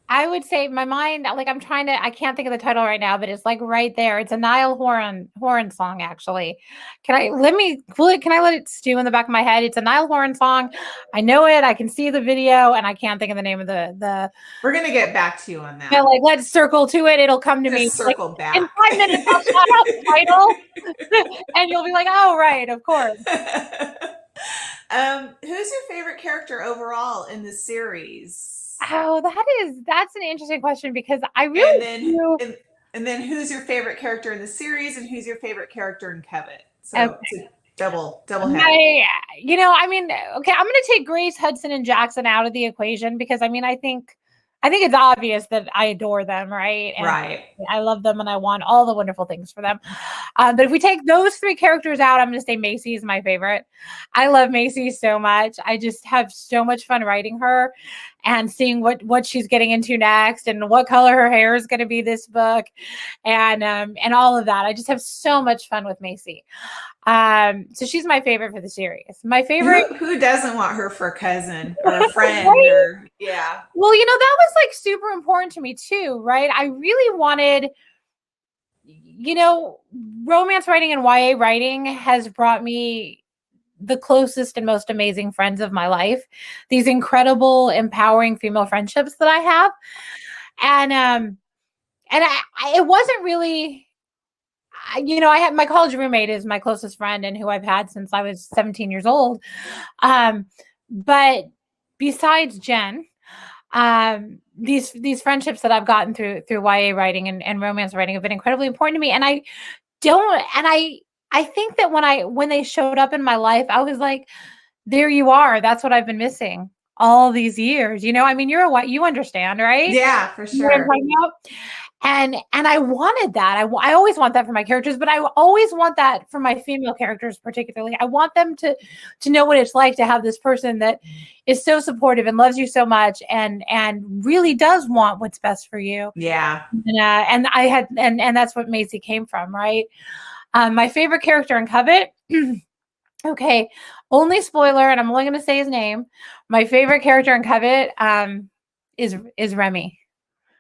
Speaker 2: I would say my mind, like I can't think of the title right now, but it's like right there. It's a Niall Horan song, actually. Can I let it stew in the back of my head? It's a Niall Horan song. I know it. I can see the video, and I can't think of the name of the.
Speaker 3: We're going to get back to you on that.
Speaker 2: Yeah, like let's circle to it. It'll come to me.
Speaker 3: Circle
Speaker 2: like,
Speaker 3: back.
Speaker 2: In 5 minutes, I'll shout out the title, and you'll be like, oh, right, of course.
Speaker 3: Who's your favorite character overall in the series?
Speaker 2: Oh, that's an interesting question, because I really
Speaker 3: and then who's your favorite character in the series, and who's your favorite character in Covet? So it's a double head.
Speaker 2: Okay, I'm going to take Grace, Hudson, and Jackson out of the equation, because I think it's obvious that I adore them, right? And
Speaker 3: right.
Speaker 2: I love them, and I want all the wonderful things for them. But if we take those 3 characters out, I'm going to say Macy is my favorite. I love Macy so much. I just have so much fun writing her and seeing what she's getting into next, and what color her hair is going to be this book, and all of that. I just have so much fun with Macy. So she's my favorite for the series. My favorite.
Speaker 3: Who doesn't want her for a cousin or a friend?
Speaker 2: Right?
Speaker 3: Or, yeah.
Speaker 2: Well, that was like super important to me too, right? I really wanted, romance writing and YA writing has brought me the closest and most amazing friends of my life. These incredible, empowering female friendships that I have, and it wasn't really. I had my college roommate is my closest friend, and who I've had since I was 17 years old. But besides Jen, these friendships that I've gotten through YA writing and romance writing have been incredibly important to me. And I think that when they showed up in my life, I was like, there you are. That's what I've been missing all these years. You're you understand, right?
Speaker 3: Yeah, for sure.
Speaker 2: And I wanted that. I always want that for my characters, but I always want that for my female characters particularly. I want them to know what it's like to have this person that is so supportive and loves you so much and really does want what's best for you.
Speaker 3: Yeah.
Speaker 2: And I had and that's what Maisie came from, right? My favorite character in Covet. Okay, only spoiler, and I'm only going to say his name. My favorite character in Covet is Remy.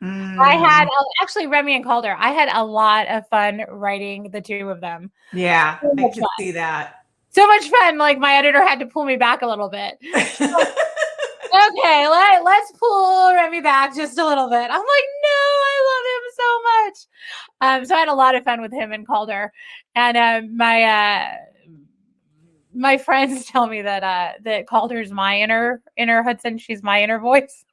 Speaker 2: I had actually Remy and Calder. I had a lot of fun writing the two of them.
Speaker 3: Yeah, I can see that.
Speaker 2: So much fun. Like my editor had to pull me back a little bit. Okay, let's pull Remy back just a little bit. I'm like, no, I love him so much. So I had a lot of fun with him and Calder, and my friends tell me that Calder's my inner Hudson. She's my inner voice.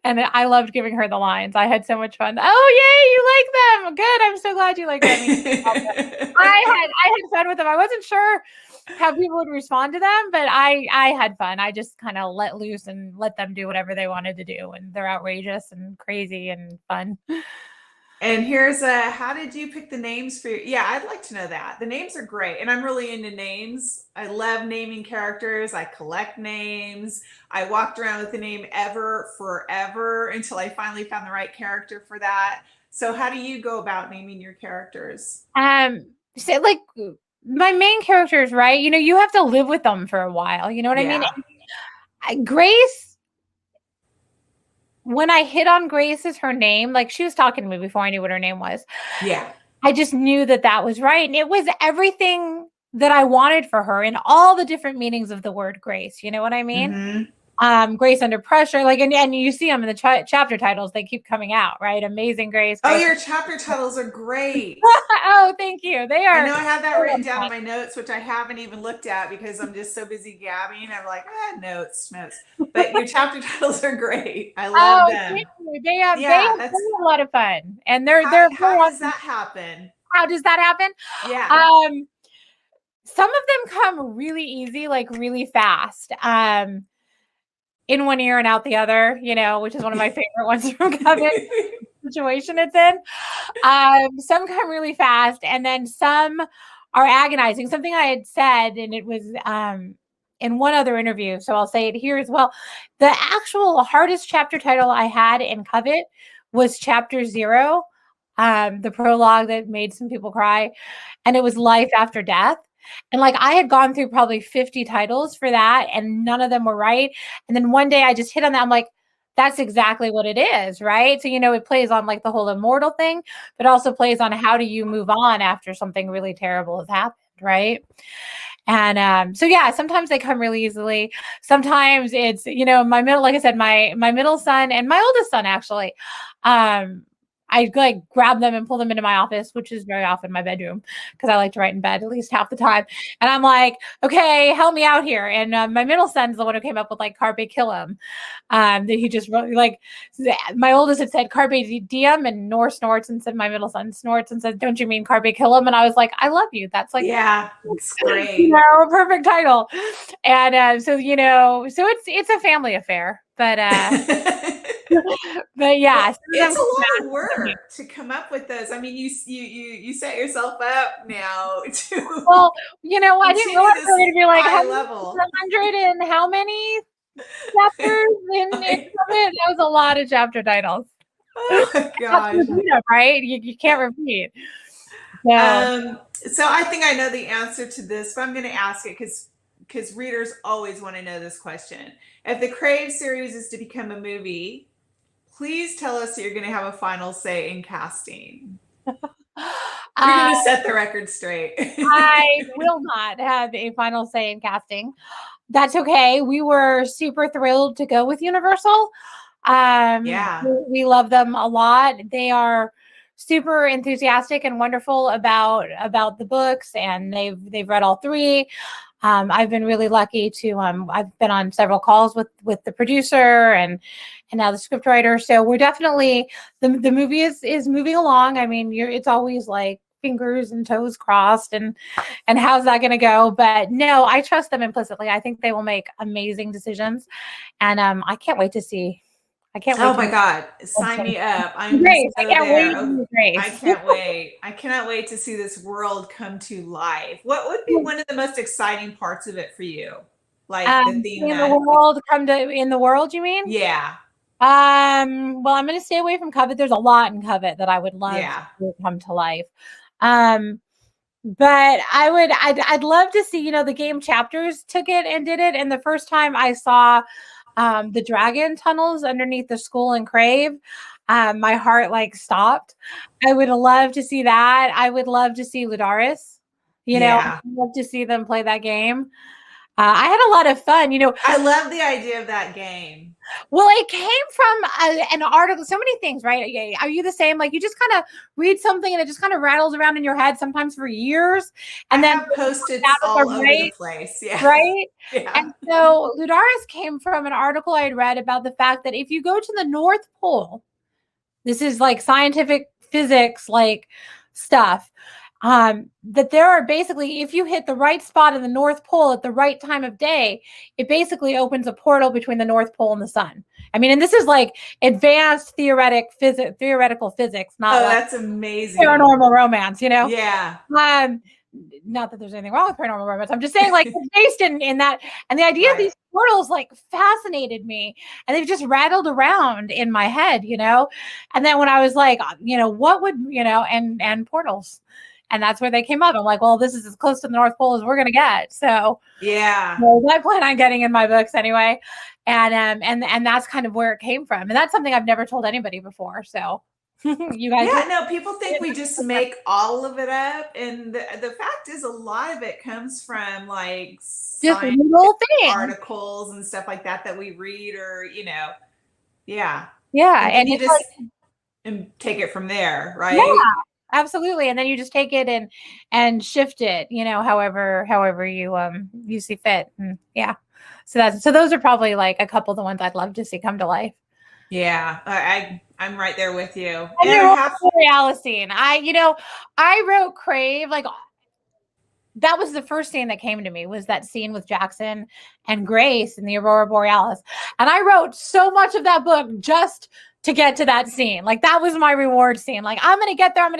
Speaker 2: And I loved giving her the lines. I had so much fun. Oh, yay, you like them. Good. I'm so glad you like them. I had fun with them. I wasn't sure how people would respond to them, but I had fun. I just kind of let loose and let them do whatever they wanted to do. And they're outrageous and crazy and fun.
Speaker 3: And here's how did you pick the names for I'd like to know that. The names are great. And I'm really into names. I love naming characters. I collect names. I walked around with the name Ever forever until I finally found the right character for that. So how do you go about naming your characters?
Speaker 2: So like my main characters, right? You have to live with them for a while. You know what I mean? Grace, when I hit on Grace as her name, like she was talking to me before I knew what her name was.
Speaker 3: Yeah.
Speaker 2: I just knew that was right. And it was everything that I wanted for her in all the different meanings of the word grace. You know what I mean?
Speaker 3: Mm-hmm.
Speaker 2: Grace under pressure, like, and you see them in the chapter titles, they keep coming out, right? Amazing Grace.
Speaker 3: Oh, your chapter titles are great.
Speaker 2: Oh, thank you. They are.
Speaker 3: I know I have that written down in my notes, which I haven't even looked at because I'm just so busy gabbing. I'm like, notes. But your chapter titles are great. I love them.
Speaker 2: They have a lot of fun, and they're. How
Speaker 3: does that happen?
Speaker 2: How does that happen?
Speaker 3: Yeah.
Speaker 2: Some of them come really easy, like really fast. In one ear and out the other, which is one of my favorite ones from Covet situation it's in. Some come really fast, and then some are agonizing. Something I had said, and it was in one other interview, so I'll say it here as well. The actual hardest chapter title I had in Covet was Chapter 0, the prologue that made some people cry, and it was Life After Death. And like I had gone through probably 50 titles for that and none of them were right. And then one day I just hit on that. I'm like, that's exactly what it is, right? So, it plays on like the whole immortal thing, but also plays on how do you move on after something really terrible has happened, right? And sometimes they come really easily. Sometimes it's, my middle, like I said, my middle son and my oldest son actually, I like grab them and pull them into my office, which is very often my bedroom because I like to write in bed at least half the time. And I'm like, okay, help me out here. And my middle son's the one who came up with like Carpe Killem. That he just wrote, like my oldest had said Carpe Diem and Nor snorts and said my middle son snorts and said, don't you mean Carpe Killem? And I was like, I love you. That's like,
Speaker 3: it's great.
Speaker 2: A perfect title. And so it's a family affair, but but yeah,
Speaker 3: it's a lot of work to come up with those. I mean, you set yourself up now to.
Speaker 2: Well, I didn't realize we were going to be like
Speaker 3: high level.
Speaker 2: 100 and how many chapters in it? That was a lot of chapter titles.
Speaker 3: Oh my gosh!
Speaker 2: Right? You can't repeat.
Speaker 3: So I think I know the answer to this, but I'm going to ask it because readers always want to know this question. If the Crave series is to become a movie, please tell us that you're going to have a final say in casting. You're going to set the record straight.
Speaker 2: I will not have a final say in casting. That's okay. We were super thrilled to go with Universal. We love them a lot. They are super enthusiastic and wonderful about the books, and they've read all 3. I've been really lucky to I've been on several calls with the producer and now the scriptwriter. So we're definitely the movie is moving along. I mean, it's always like fingers and toes crossed and how's that going to go? But no, I trust them implicitly. I think they will make amazing decisions, and I can't wait to see I can't wait.
Speaker 3: Oh my God. Sign me up. I'm
Speaker 2: Grace.
Speaker 3: so
Speaker 2: I can't
Speaker 3: there.
Speaker 2: wait. Grace.
Speaker 3: I can't wait. I cannot wait to see this world come to life. What would be one of the most exciting parts of it for you? Like the theme
Speaker 2: in the world, you mean?
Speaker 3: Yeah.
Speaker 2: Well, I'm going to stay away from Covet. There's a lot in Covet that I would love to come to life. But I'd love to see, you know, the game chapters took it and did it. And the first time I saw the dragon tunnels underneath the school in Crave, my heart like stopped. I would love to see that. I would love to see Ludaris. You know, I'd love to see them play that game. I had a lot of fun, you know.
Speaker 3: I love the idea of that game.
Speaker 2: Well, it came from an article, so many things, right? Are you the same? Like you just kind of read something and it just kind of rattles around in your head sometimes for years. And then
Speaker 3: posted all over the place. Yeah.
Speaker 2: Right.
Speaker 3: Yeah.
Speaker 2: And so Ludaris came from an article I had read about the fact that if you go to the North Pole, this is like scientific physics, like stuff, that there are basically, if you hit the right spot in the North Pole at the right time of day, it basically opens a portal between the North Pole and the sun. I mean, and this is like advanced theoretical physics, not like
Speaker 3: that's amazing.
Speaker 2: Paranormal romance, you know?
Speaker 3: Yeah.
Speaker 2: Not that there's anything wrong with paranormal romance. I'm just saying, like, it's based in that. And the idea of these portals, like, fascinated me. And they've just rattled around in my head, you know? And then when I was like, you know, what would, you know, and portals. And that's where they came up. I'm like, well, this is as close to the North Pole as we're going to get. So,
Speaker 3: yeah.
Speaker 2: Well, I plan on getting in my books anyway. And that's kind of where it came from. And that's something I've never told anybody before. So, you guys.
Speaker 3: Yeah, no, people think we just make all of it up. And the fact is, a lot of it comes from like
Speaker 2: just little
Speaker 3: articles and stuff like that we read, or, you know, yeah.
Speaker 2: Yeah.
Speaker 3: And you just and take it from there, right?
Speaker 2: Yeah. Absolutely. And then you just take it and shift it, you know, however you see fit. And yeah. So those are probably like a couple of the ones I'd love to see come to life.
Speaker 3: Yeah. I'm right there with you.
Speaker 2: And Alyson. I wrote Crave, like that was the first scene that came to me, was that scene with Jackson and Grace in the Aurora Borealis. And I wrote so much of that book just to get to that scene. Like that was my reward scene. Like, I'm going to get there. And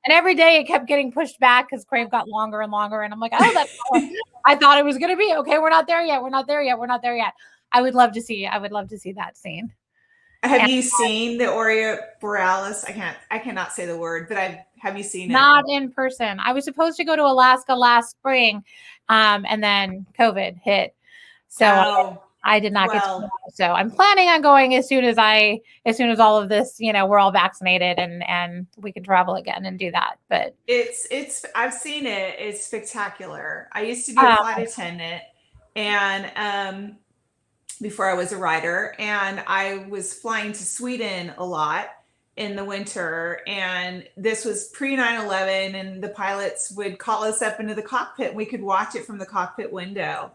Speaker 2: every day it kept getting pushed back because Crave got longer and longer. And I'm like, oh, that's I thought it was going to be. Okay, we're not there yet. I would love to see that scene.
Speaker 3: Have you seen the Aurora Borealis? I cannot say the word, but have you seen it?
Speaker 2: Not in person. I was supposed to go to Alaska last spring, and then COVID hit. So I did not get to go. So I'm planning on going as soon as all of this, you know, we're all vaccinated and we can travel again and do that. But
Speaker 3: I've seen it. It's spectacular. I used to be a flight attendant, and before I was a writer, and I was flying to Sweden a lot in the winter, and this was pre 9/11, and the pilots would call us up into the cockpit and we could watch it from the cockpit window.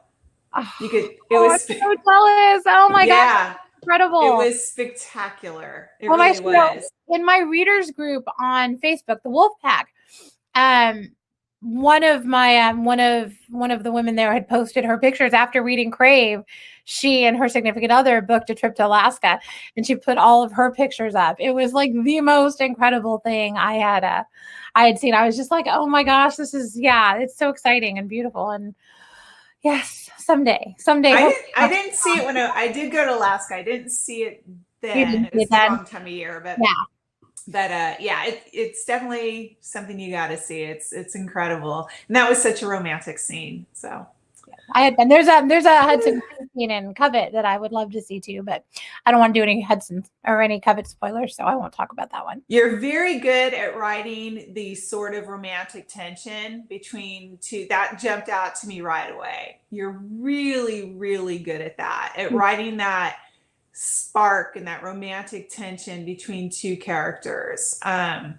Speaker 3: You could,
Speaker 2: I'm so jealous. Oh my God. Incredible.
Speaker 3: It was spectacular. It really was.
Speaker 2: In my readers group on Facebook, the Wolf Pack, one of the women there had posted her pictures after reading Crave. She and her significant other booked a trip to Alaska, and she put all of her pictures up. It was like the most incredible thing I had seen. I was just like, oh my gosh, it's so exciting and beautiful. And yes, someday.
Speaker 3: I didn't see it when I did go to Alaska. I didn't see it then. It was the wrong time of year, but it's definitely something you got to see. It's incredible, and that was such a romantic scene. So
Speaker 2: I had been there's a Hudson scene in Covet that I would love to see too, but I don't want to do any Hudson or any Covet spoilers, so I won't talk about that one.
Speaker 3: You're very good at writing the sort of romantic tension between two. That jumped out to me right away. You're really, really good at that, at writing that spark and that romantic tension between two characters. And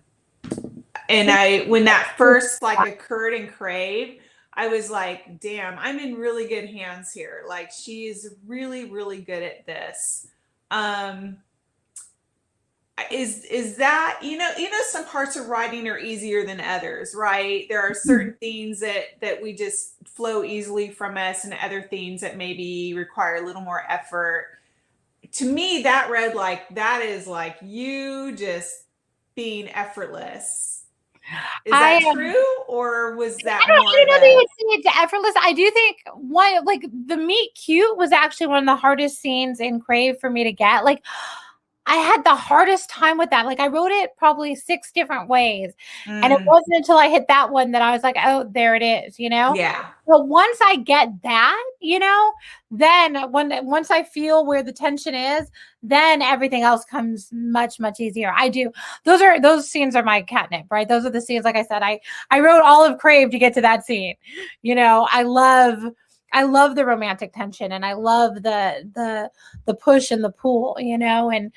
Speaker 3: when that first occurred in Crave, I was like, damn, I'm in really good hands here. Like, she is really, really good at this. Is that, you know, some parts of writing are easier than others, right? There are certain themes that we just flow easily from us, and other themes that maybe require a little more effort. to me, that read like that is like you just being effortless. Is that true, or was that
Speaker 2: I don't
Speaker 3: more
Speaker 2: know that
Speaker 3: the?
Speaker 2: you would say it's effortless. I do think one, like the meet cute was actually one of the hardest scenes in Crave for me to get. Like I had the hardest time with that. Like I wrote it probably 6 different ways. And it wasn't until I hit that one that I was like, oh, there it is, you know?
Speaker 3: Yeah.
Speaker 2: But once I get that, you know, then once I feel where the tension is, then everything else comes much, much easier. I do. Those scenes are my catnip, right? Those are the scenes, like I said, I wrote all of Crave to get to that scene. You know, I love the romantic tension, and I love the push and the pull, you know, and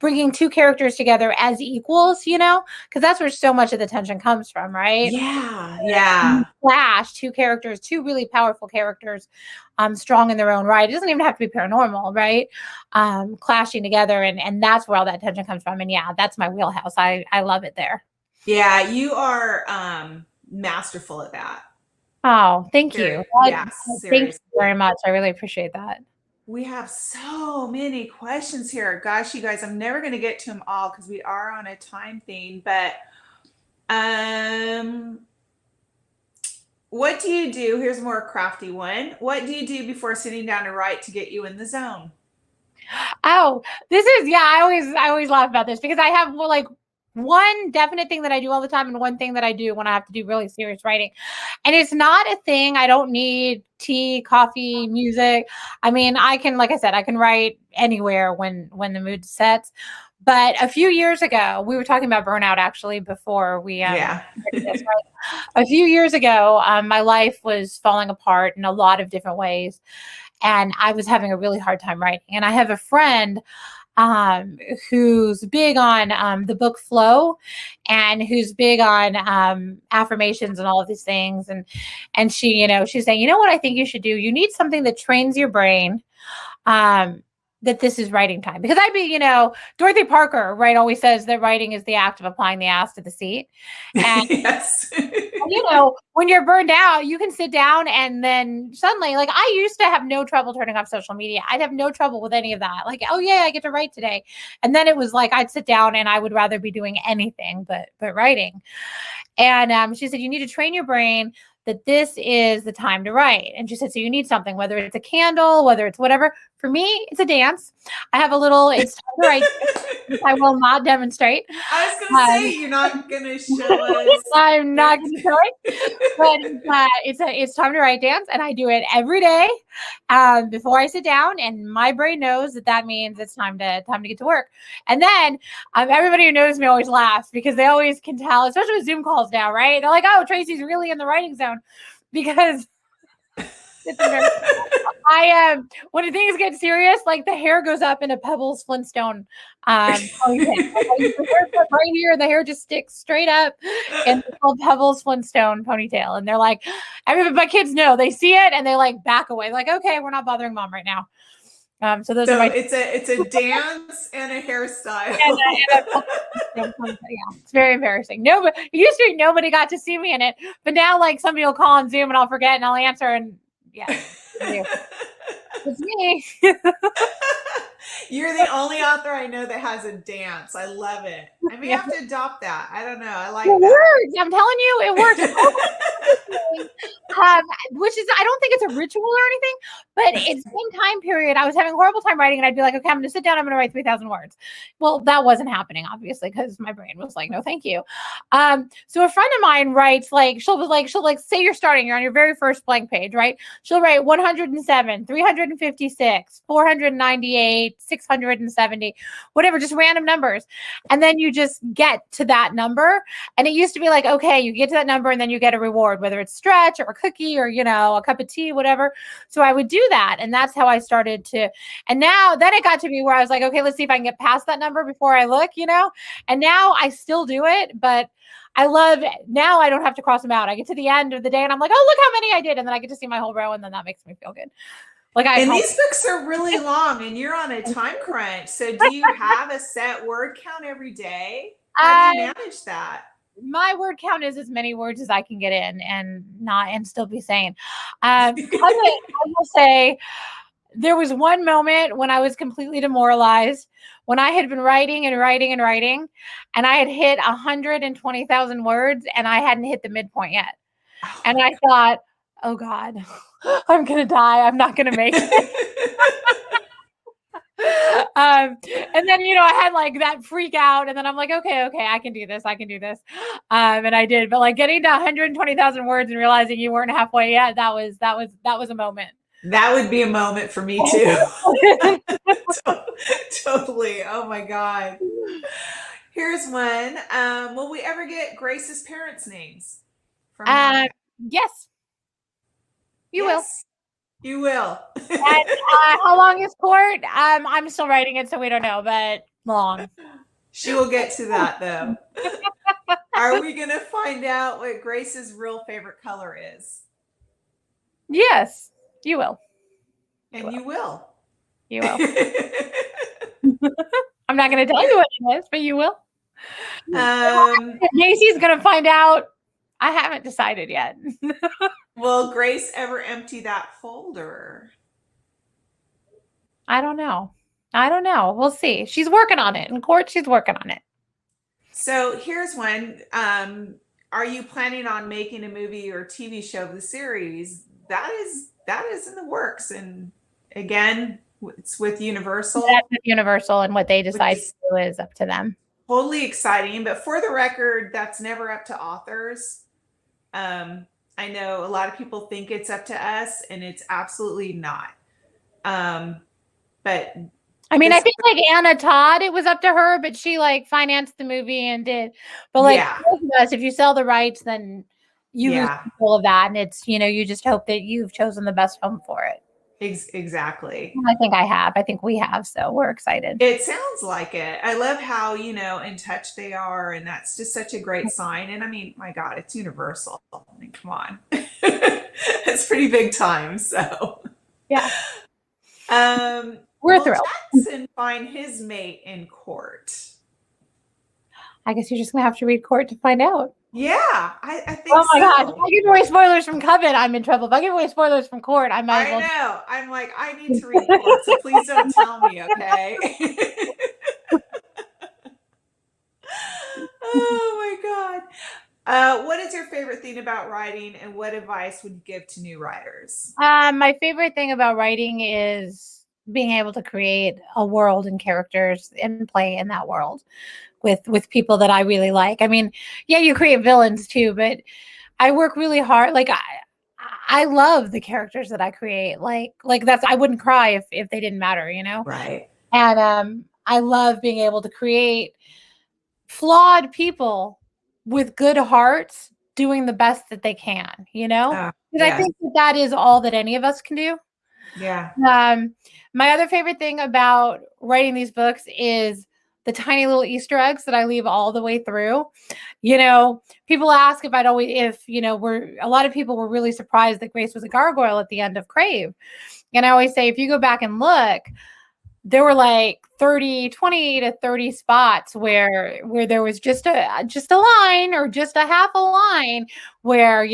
Speaker 2: bringing 2 characters together as equals, you know, because that's where so much of the tension comes from, right?
Speaker 3: Yeah, yeah.
Speaker 2: Clash 2 characters, 2 really powerful characters, strong in their own right. It doesn't even have to be paranormal, right? Clashing together, and that's where all that tension comes from. And yeah, that's my wheelhouse. I love it there.
Speaker 3: Yeah, you are masterful at that.
Speaker 2: Oh, thank you.
Speaker 3: Yeah,
Speaker 2: thank you very much. I really appreciate that.
Speaker 3: We have so many questions here. Gosh, you guys, I'm never going to get to them all because we are on a time thing. But what do you do? Here's a more crafty one. What do you do before sitting down to write to get you in the zone?
Speaker 2: Oh, this is, yeah, I always laugh about this because I have like one definite thing that I do all the time and one thing that I do when I have to do really serious writing. And it's not a thing. I don't need tea, coffee, music. I mean, I can, like I said, I can write anywhere when the mood sets. But a few years ago, we were talking about burnout actually before we
Speaker 3: yeah.
Speaker 2: this, right? A few years ago, my life was falling apart in a lot of different ways. And I was having a really hard time writing. And I have a friend who's big on the book flow and who's big on affirmations and all of these things. And she, you know, she's saying, you know what I think you should do? You need something that trains your brain that this is writing time. Because you know, Dorothy Parker, right, always says that writing is the act of applying the ass to the seat. And,
Speaker 3: yes.
Speaker 2: you know, when you're burned out, you can sit down and then suddenly, like I used to have no trouble turning off social media. I'd have no trouble with any of that. Like, oh yeah, I get to write today. And then it was like, I'd sit down and I would rather be doing anything but writing. And she said, you need to train your brain that this is the time to write. And she said, so you need something, whether it's a candle, whether it's whatever. For me, it's a dance. I have a little, it's time to write. I will not demonstrate.
Speaker 3: I was going to say, you're not going to show us.
Speaker 2: I'm not going to show it. But it's time to write dance. And I do it every day before I sit down. And my brain knows that means it's time to get to work. And then everybody who knows me always laughs because they always can tell, especially with Zoom calls now, right? They're like, oh, Tracy's really in the writing zone. Because when things get serious, like the hair goes up in a Pebbles Flintstone ponytail. Right here, the hair just sticks straight up in the little Pebbles Flintstone ponytail. And they're like, my kids know, they see it and they like back away. Like, okay, we're not bothering mom right now. So
Speaker 3: it's a dance and a hairstyle.
Speaker 2: Yeah, it's very embarrassing. It used to be nobody got to see me in it, but now like somebody will call on Zoom and I'll forget and I'll answer and yeah, it's me.
Speaker 3: You're the only author I know that has a dance. I love it. I may have to adopt that. I don't know. I like
Speaker 2: it
Speaker 3: that.
Speaker 2: Works. I'm telling you, it works. Which is, I don't think it's a ritual or anything, but it's one time period. I was having a horrible time writing and I'd be like, okay, I'm going to sit down. I'm going to write 3,000 words. Well, that wasn't happening, obviously, because my brain was like, no, thank you. So a friend of mine writes, like, she'll say you're on your very first blank page, right? She'll write 107, 356, 498, 670, whatever, just random numbers. And then you just get to that number. And it used to be like, okay, you get to that number and then you get a reward, whether it's stretch or a cookie or, you know, a cup of tea, whatever. So I would do that. And that's how I started to, and then it got to me where I was like, okay, let's see if I can get past that number before I look, you know, and now I still do it, but now I don't have to cross them out. I get to the end of the day and I'm like, oh, look how many I did. And then I get to see my whole row and then that makes me feel good.
Speaker 3: And these books are really long and you're on a time crunch. So do you have a set word count every day? How do you manage that?
Speaker 2: My word count is as many words as I can get in and still be sane. I will say there was one moment when I was completely demoralized, when I had been writing and writing and writing, and I had hit 120,000 words and I hadn't hit the midpoint yet. And I thought, oh God, I'm going to die. I'm not going to make it. And then, I had like that freak out, and then I'm like, okay, I can do this. And I did, but like getting to 120,000 words and realizing you weren't halfway yet, that was a moment.
Speaker 3: That would be a moment for me too. Totally. Oh my God. Here's one. Will we ever get Grace's parents' names?
Speaker 2: Yes. You will.
Speaker 3: You will.
Speaker 2: And, how long is court? I'm still writing it, so we don't know, but long.
Speaker 3: She will get to that though. Are we going to find out what Grace's real favorite color is?
Speaker 2: Yes, you will.
Speaker 3: And you will.
Speaker 2: You will. I'm not going to tell you what it is, but you will. Macy's going to find out. I haven't decided yet.
Speaker 3: Will Grace ever empty that folder?
Speaker 2: I don't know. We'll see. She's working on it. In court, she's working on it.
Speaker 3: So here's one. Are you planning on making a movie or TV show of the series? That is in the works. And again, it's with Universal.
Speaker 2: That's with Universal, and what they decide to do is up to them.
Speaker 3: Totally exciting. But for the record, that's never up to authors. I know a lot of people think it's up to us, and it's absolutely not. But
Speaker 2: I mean, I think like Anna Todd, it was up to her, but she like financed the movie and did. But like us, if you sell the rights, then you lose control of that, and it's you just hope that you've chosen the best home for it.
Speaker 3: Exactly.
Speaker 2: I think we have, so we're excited.
Speaker 3: It sounds like it. I love how in touch they are, and that's just such a great sign. And I mean, my God, it's Universal. I mean, come on. It's pretty big time. So
Speaker 2: yeah.
Speaker 3: We're thrilled. Jackson find his mate in court.
Speaker 2: I guess you're just gonna have to read court to find out.
Speaker 3: Yeah, I think.
Speaker 2: Oh my gosh! If I give away spoilers from Coven, I'm in trouble. If I give away spoilers from court, I might.
Speaker 3: I know. I'm like, I need to read court, so please don't tell me, okay? Oh my God! What is your favorite thing about writing, and what advice would you give to new writers?
Speaker 2: My favorite thing about writing is being able to create a world and characters and play in that world with people that I really like. I mean, yeah, you create villains too, but I work really hard. Like I love the characters that I create. Like that's, I wouldn't cry if they didn't matter,
Speaker 3: Right.
Speaker 2: And I love being able to create flawed people with good hearts doing the best that they can, because I think that is all that any of us can do.
Speaker 3: Yeah.
Speaker 2: My other favorite thing about writing these books is the tiny little Easter eggs that I leave all the way through. People ask if a lot of people were really surprised that Grace was a gargoyle at the end of Crave. And I always say, if you go back and look, there were like 20 to 30 spots where there was just a line or just a half a line where,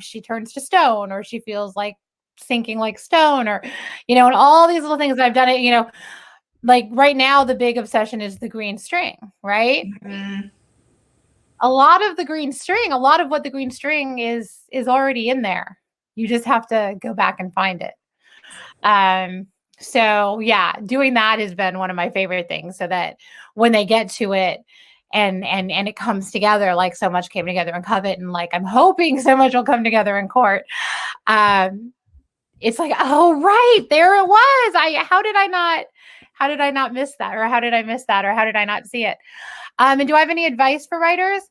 Speaker 2: she turns to stone, or she feels like sinking like stone, or, and all these little things. I've done it, like right now, the big obsession is the green string, right?
Speaker 3: Mm-hmm.
Speaker 2: A lot of what the green string is already in there. You just have to go back and find it. So yeah, doing that has been one of my favorite things, so that when they get to it and it comes together, like so much came together in Covet, and like I'm hoping so much will come together in court. It's like, oh right, there it was. How did I not miss that? Or how did I miss that? Or how did I not see it? And do I have any advice for writers?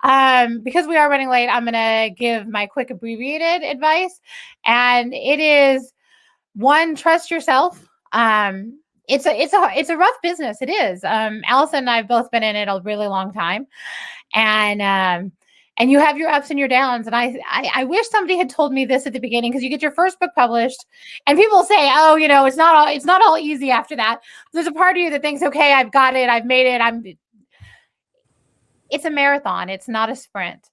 Speaker 2: Because we are running late, I'm going to give my quick abbreviated advice. And it is, one, trust yourself. It's a rough business. It is. Alyson and I have both been in it a really long time. And you have your ups and your downs. And I wish somebody had told me this at the beginning, because you get your first book published and people say, oh, it's not all easy after that. There's a part of you that thinks, okay, I've got it. I've made it. It's a marathon. It's not a sprint.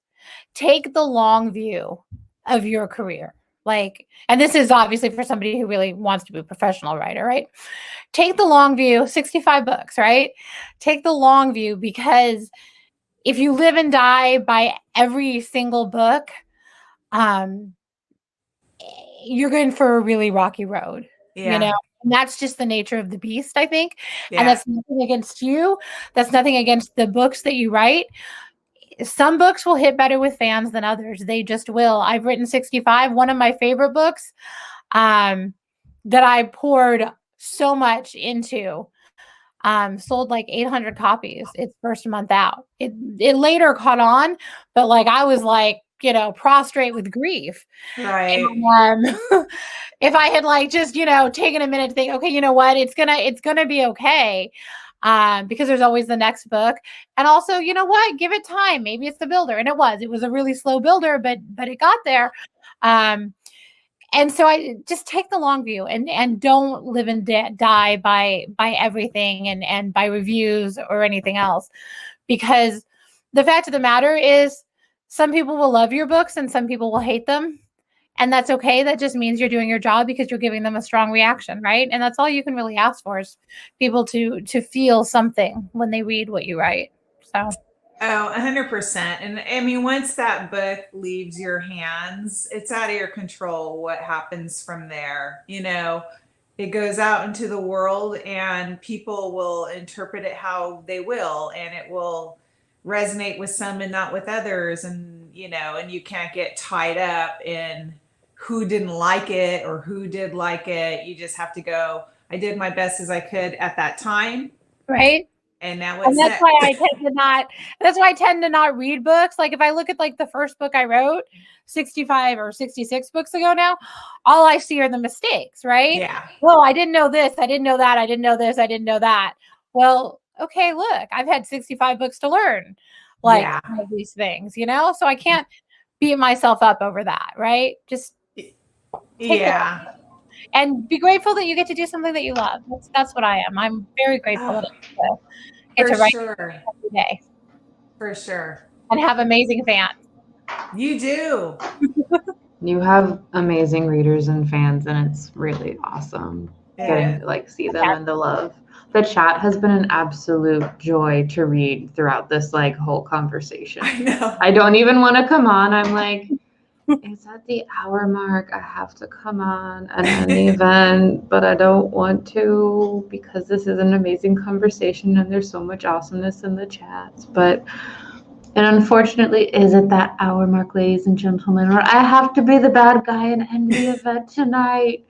Speaker 2: Take the long view of your career. Like, and this is obviously for somebody who really wants to be a professional writer, right? Take the long view, 65 books, right? Take the long view, because if you live and die by every single book, you're going for a really rocky road, you know? And that's just the nature of the beast, I think.
Speaker 3: Yeah.
Speaker 2: And that's nothing against you. That's nothing against the books that you write. Some books will hit better with fans than others. They just will. I've written 65. One of my favorite books that I poured so much into sold like 800 copies its first month out. It later caught on, but like I was like, you know, prostrate with grief.
Speaker 3: Right.
Speaker 2: And, if I had like just, you know, taken a minute to think, okay, you know what, it's gonna be okay. Because there's always the next book. And also, you know what, give it time. Maybe it's the builder. And it was a really slow builder, but it got there. And so I just take the long view and don't live and die by everything and by reviews or anything else, because the fact of the matter is some people will love your books and some people will hate them. And that's okay. That just means you're doing your job because you're giving them a strong reaction, right? And that's all you can really ask for, is people to feel something when they read what you write. So.
Speaker 3: Oh, 100%. And I mean, once that book leaves your hands, it's out of your control what happens from there. You know, it goes out into the world and people will interpret it how they will, and it will resonate with some and not with others. And, you know, and you can't get tied up in who didn't like it or who did like it. You just have to go, I did my best as I could at that time.
Speaker 2: Right.
Speaker 3: And now
Speaker 2: and that's why I tend to not read books. Like if I look at like the first book I wrote 65 or 66 books ago now, all I see are the mistakes, right?
Speaker 3: Yeah.
Speaker 2: Well, I didn't know this. I didn't know that. I didn't know this. I didn't know that. Well, okay, look, I've had 65 books to learn like all of these things, you know? So I can't beat myself up over that, right? Just take it and be grateful that you get to do something that you love. That's what I am. I'm very grateful that I get to write every day.
Speaker 3: For sure.
Speaker 2: And have amazing fans.
Speaker 3: You do.
Speaker 1: You have amazing readers and fans, and it's really awesome getting to like see them and the love. The chat has been an absolute joy to read throughout this like whole conversation.
Speaker 3: I know.
Speaker 1: I don't even want to come on. I'm like, it's at the hour mark. I have to come on and end the event, but I don't want to because this is an amazing conversation and there's so much awesomeness in the chats. But it unfortunately is at that hour mark, ladies and gentlemen, where I have to be the bad guy and end the event tonight.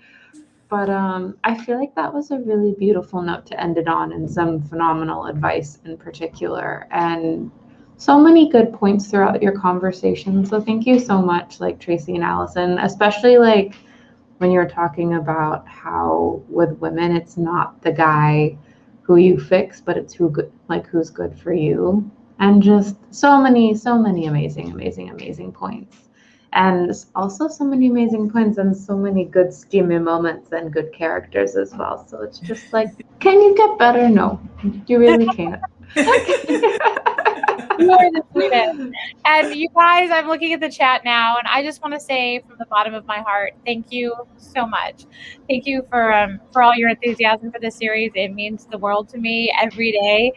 Speaker 1: But I feel like that was a really beautiful note to end it on, and some phenomenal advice in particular. And so many good points throughout your conversation. So thank you so much, like Tracy and Alyson, especially like when you're talking about how with women, it's not the guy who you fix, but it's who's good for you. And just so many amazing points. And also so many amazing points and so many good steamy moments and good characters as well. So it's just like, can you get better? No, you really can't.
Speaker 2: You are the sweetest. And you guys, I'm looking at the chat now, and I just want to say from the bottom of my heart, thank you so much. Thank you for all your enthusiasm for this series. It means the world to me every day.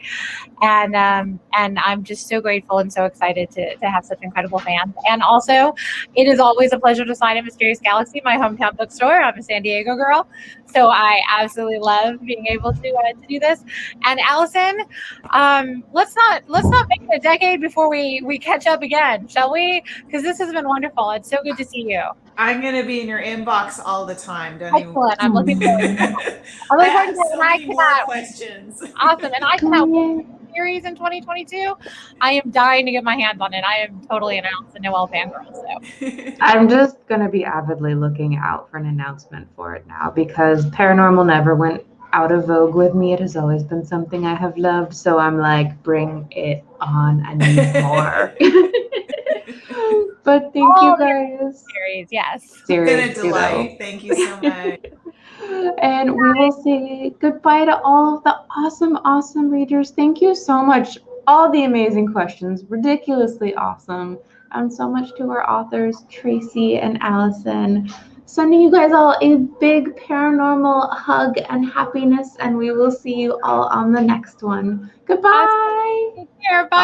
Speaker 2: And I'm just so grateful and so excited to have such incredible fans. And also, it is always a pleasure to sign at Mysterious Galaxy, my hometown bookstore. I'm a San Diego girl, so I absolutely love being able to do this. And Alyson, let's not make it a decade before we catch up again, shall we? Because this has been wonderful. It's so good to see you.
Speaker 3: I'm going to be in your inbox all the time.
Speaker 2: Excellent. I'm looking forward to that. I'm looking forward to that. And I cannot.
Speaker 3: Questions.
Speaker 2: Awesome. And I cannot wait for the series in 2022. I am dying to get my hands on it. I am totally an Alyson Noël fangirl. So
Speaker 1: I'm just going to be avidly looking out for an announcement for it now, because Paranormal never went out of vogue with me. It has always been something I have loved. So I'm like, bring it on. I need more. But thank you guys.
Speaker 2: Series, yes.
Speaker 3: It's been a delight. Thank you so much.
Speaker 1: And we will say goodbye to all of the awesome readers. Thank you so much. all the amazing questions, ridiculously awesome, and so much to our authors, Tracy and Alyson. Sending you guys all a big paranormal hug and happiness, and we will see you all on the next one. Goodbye.
Speaker 2: Awesome. Take care. Bye.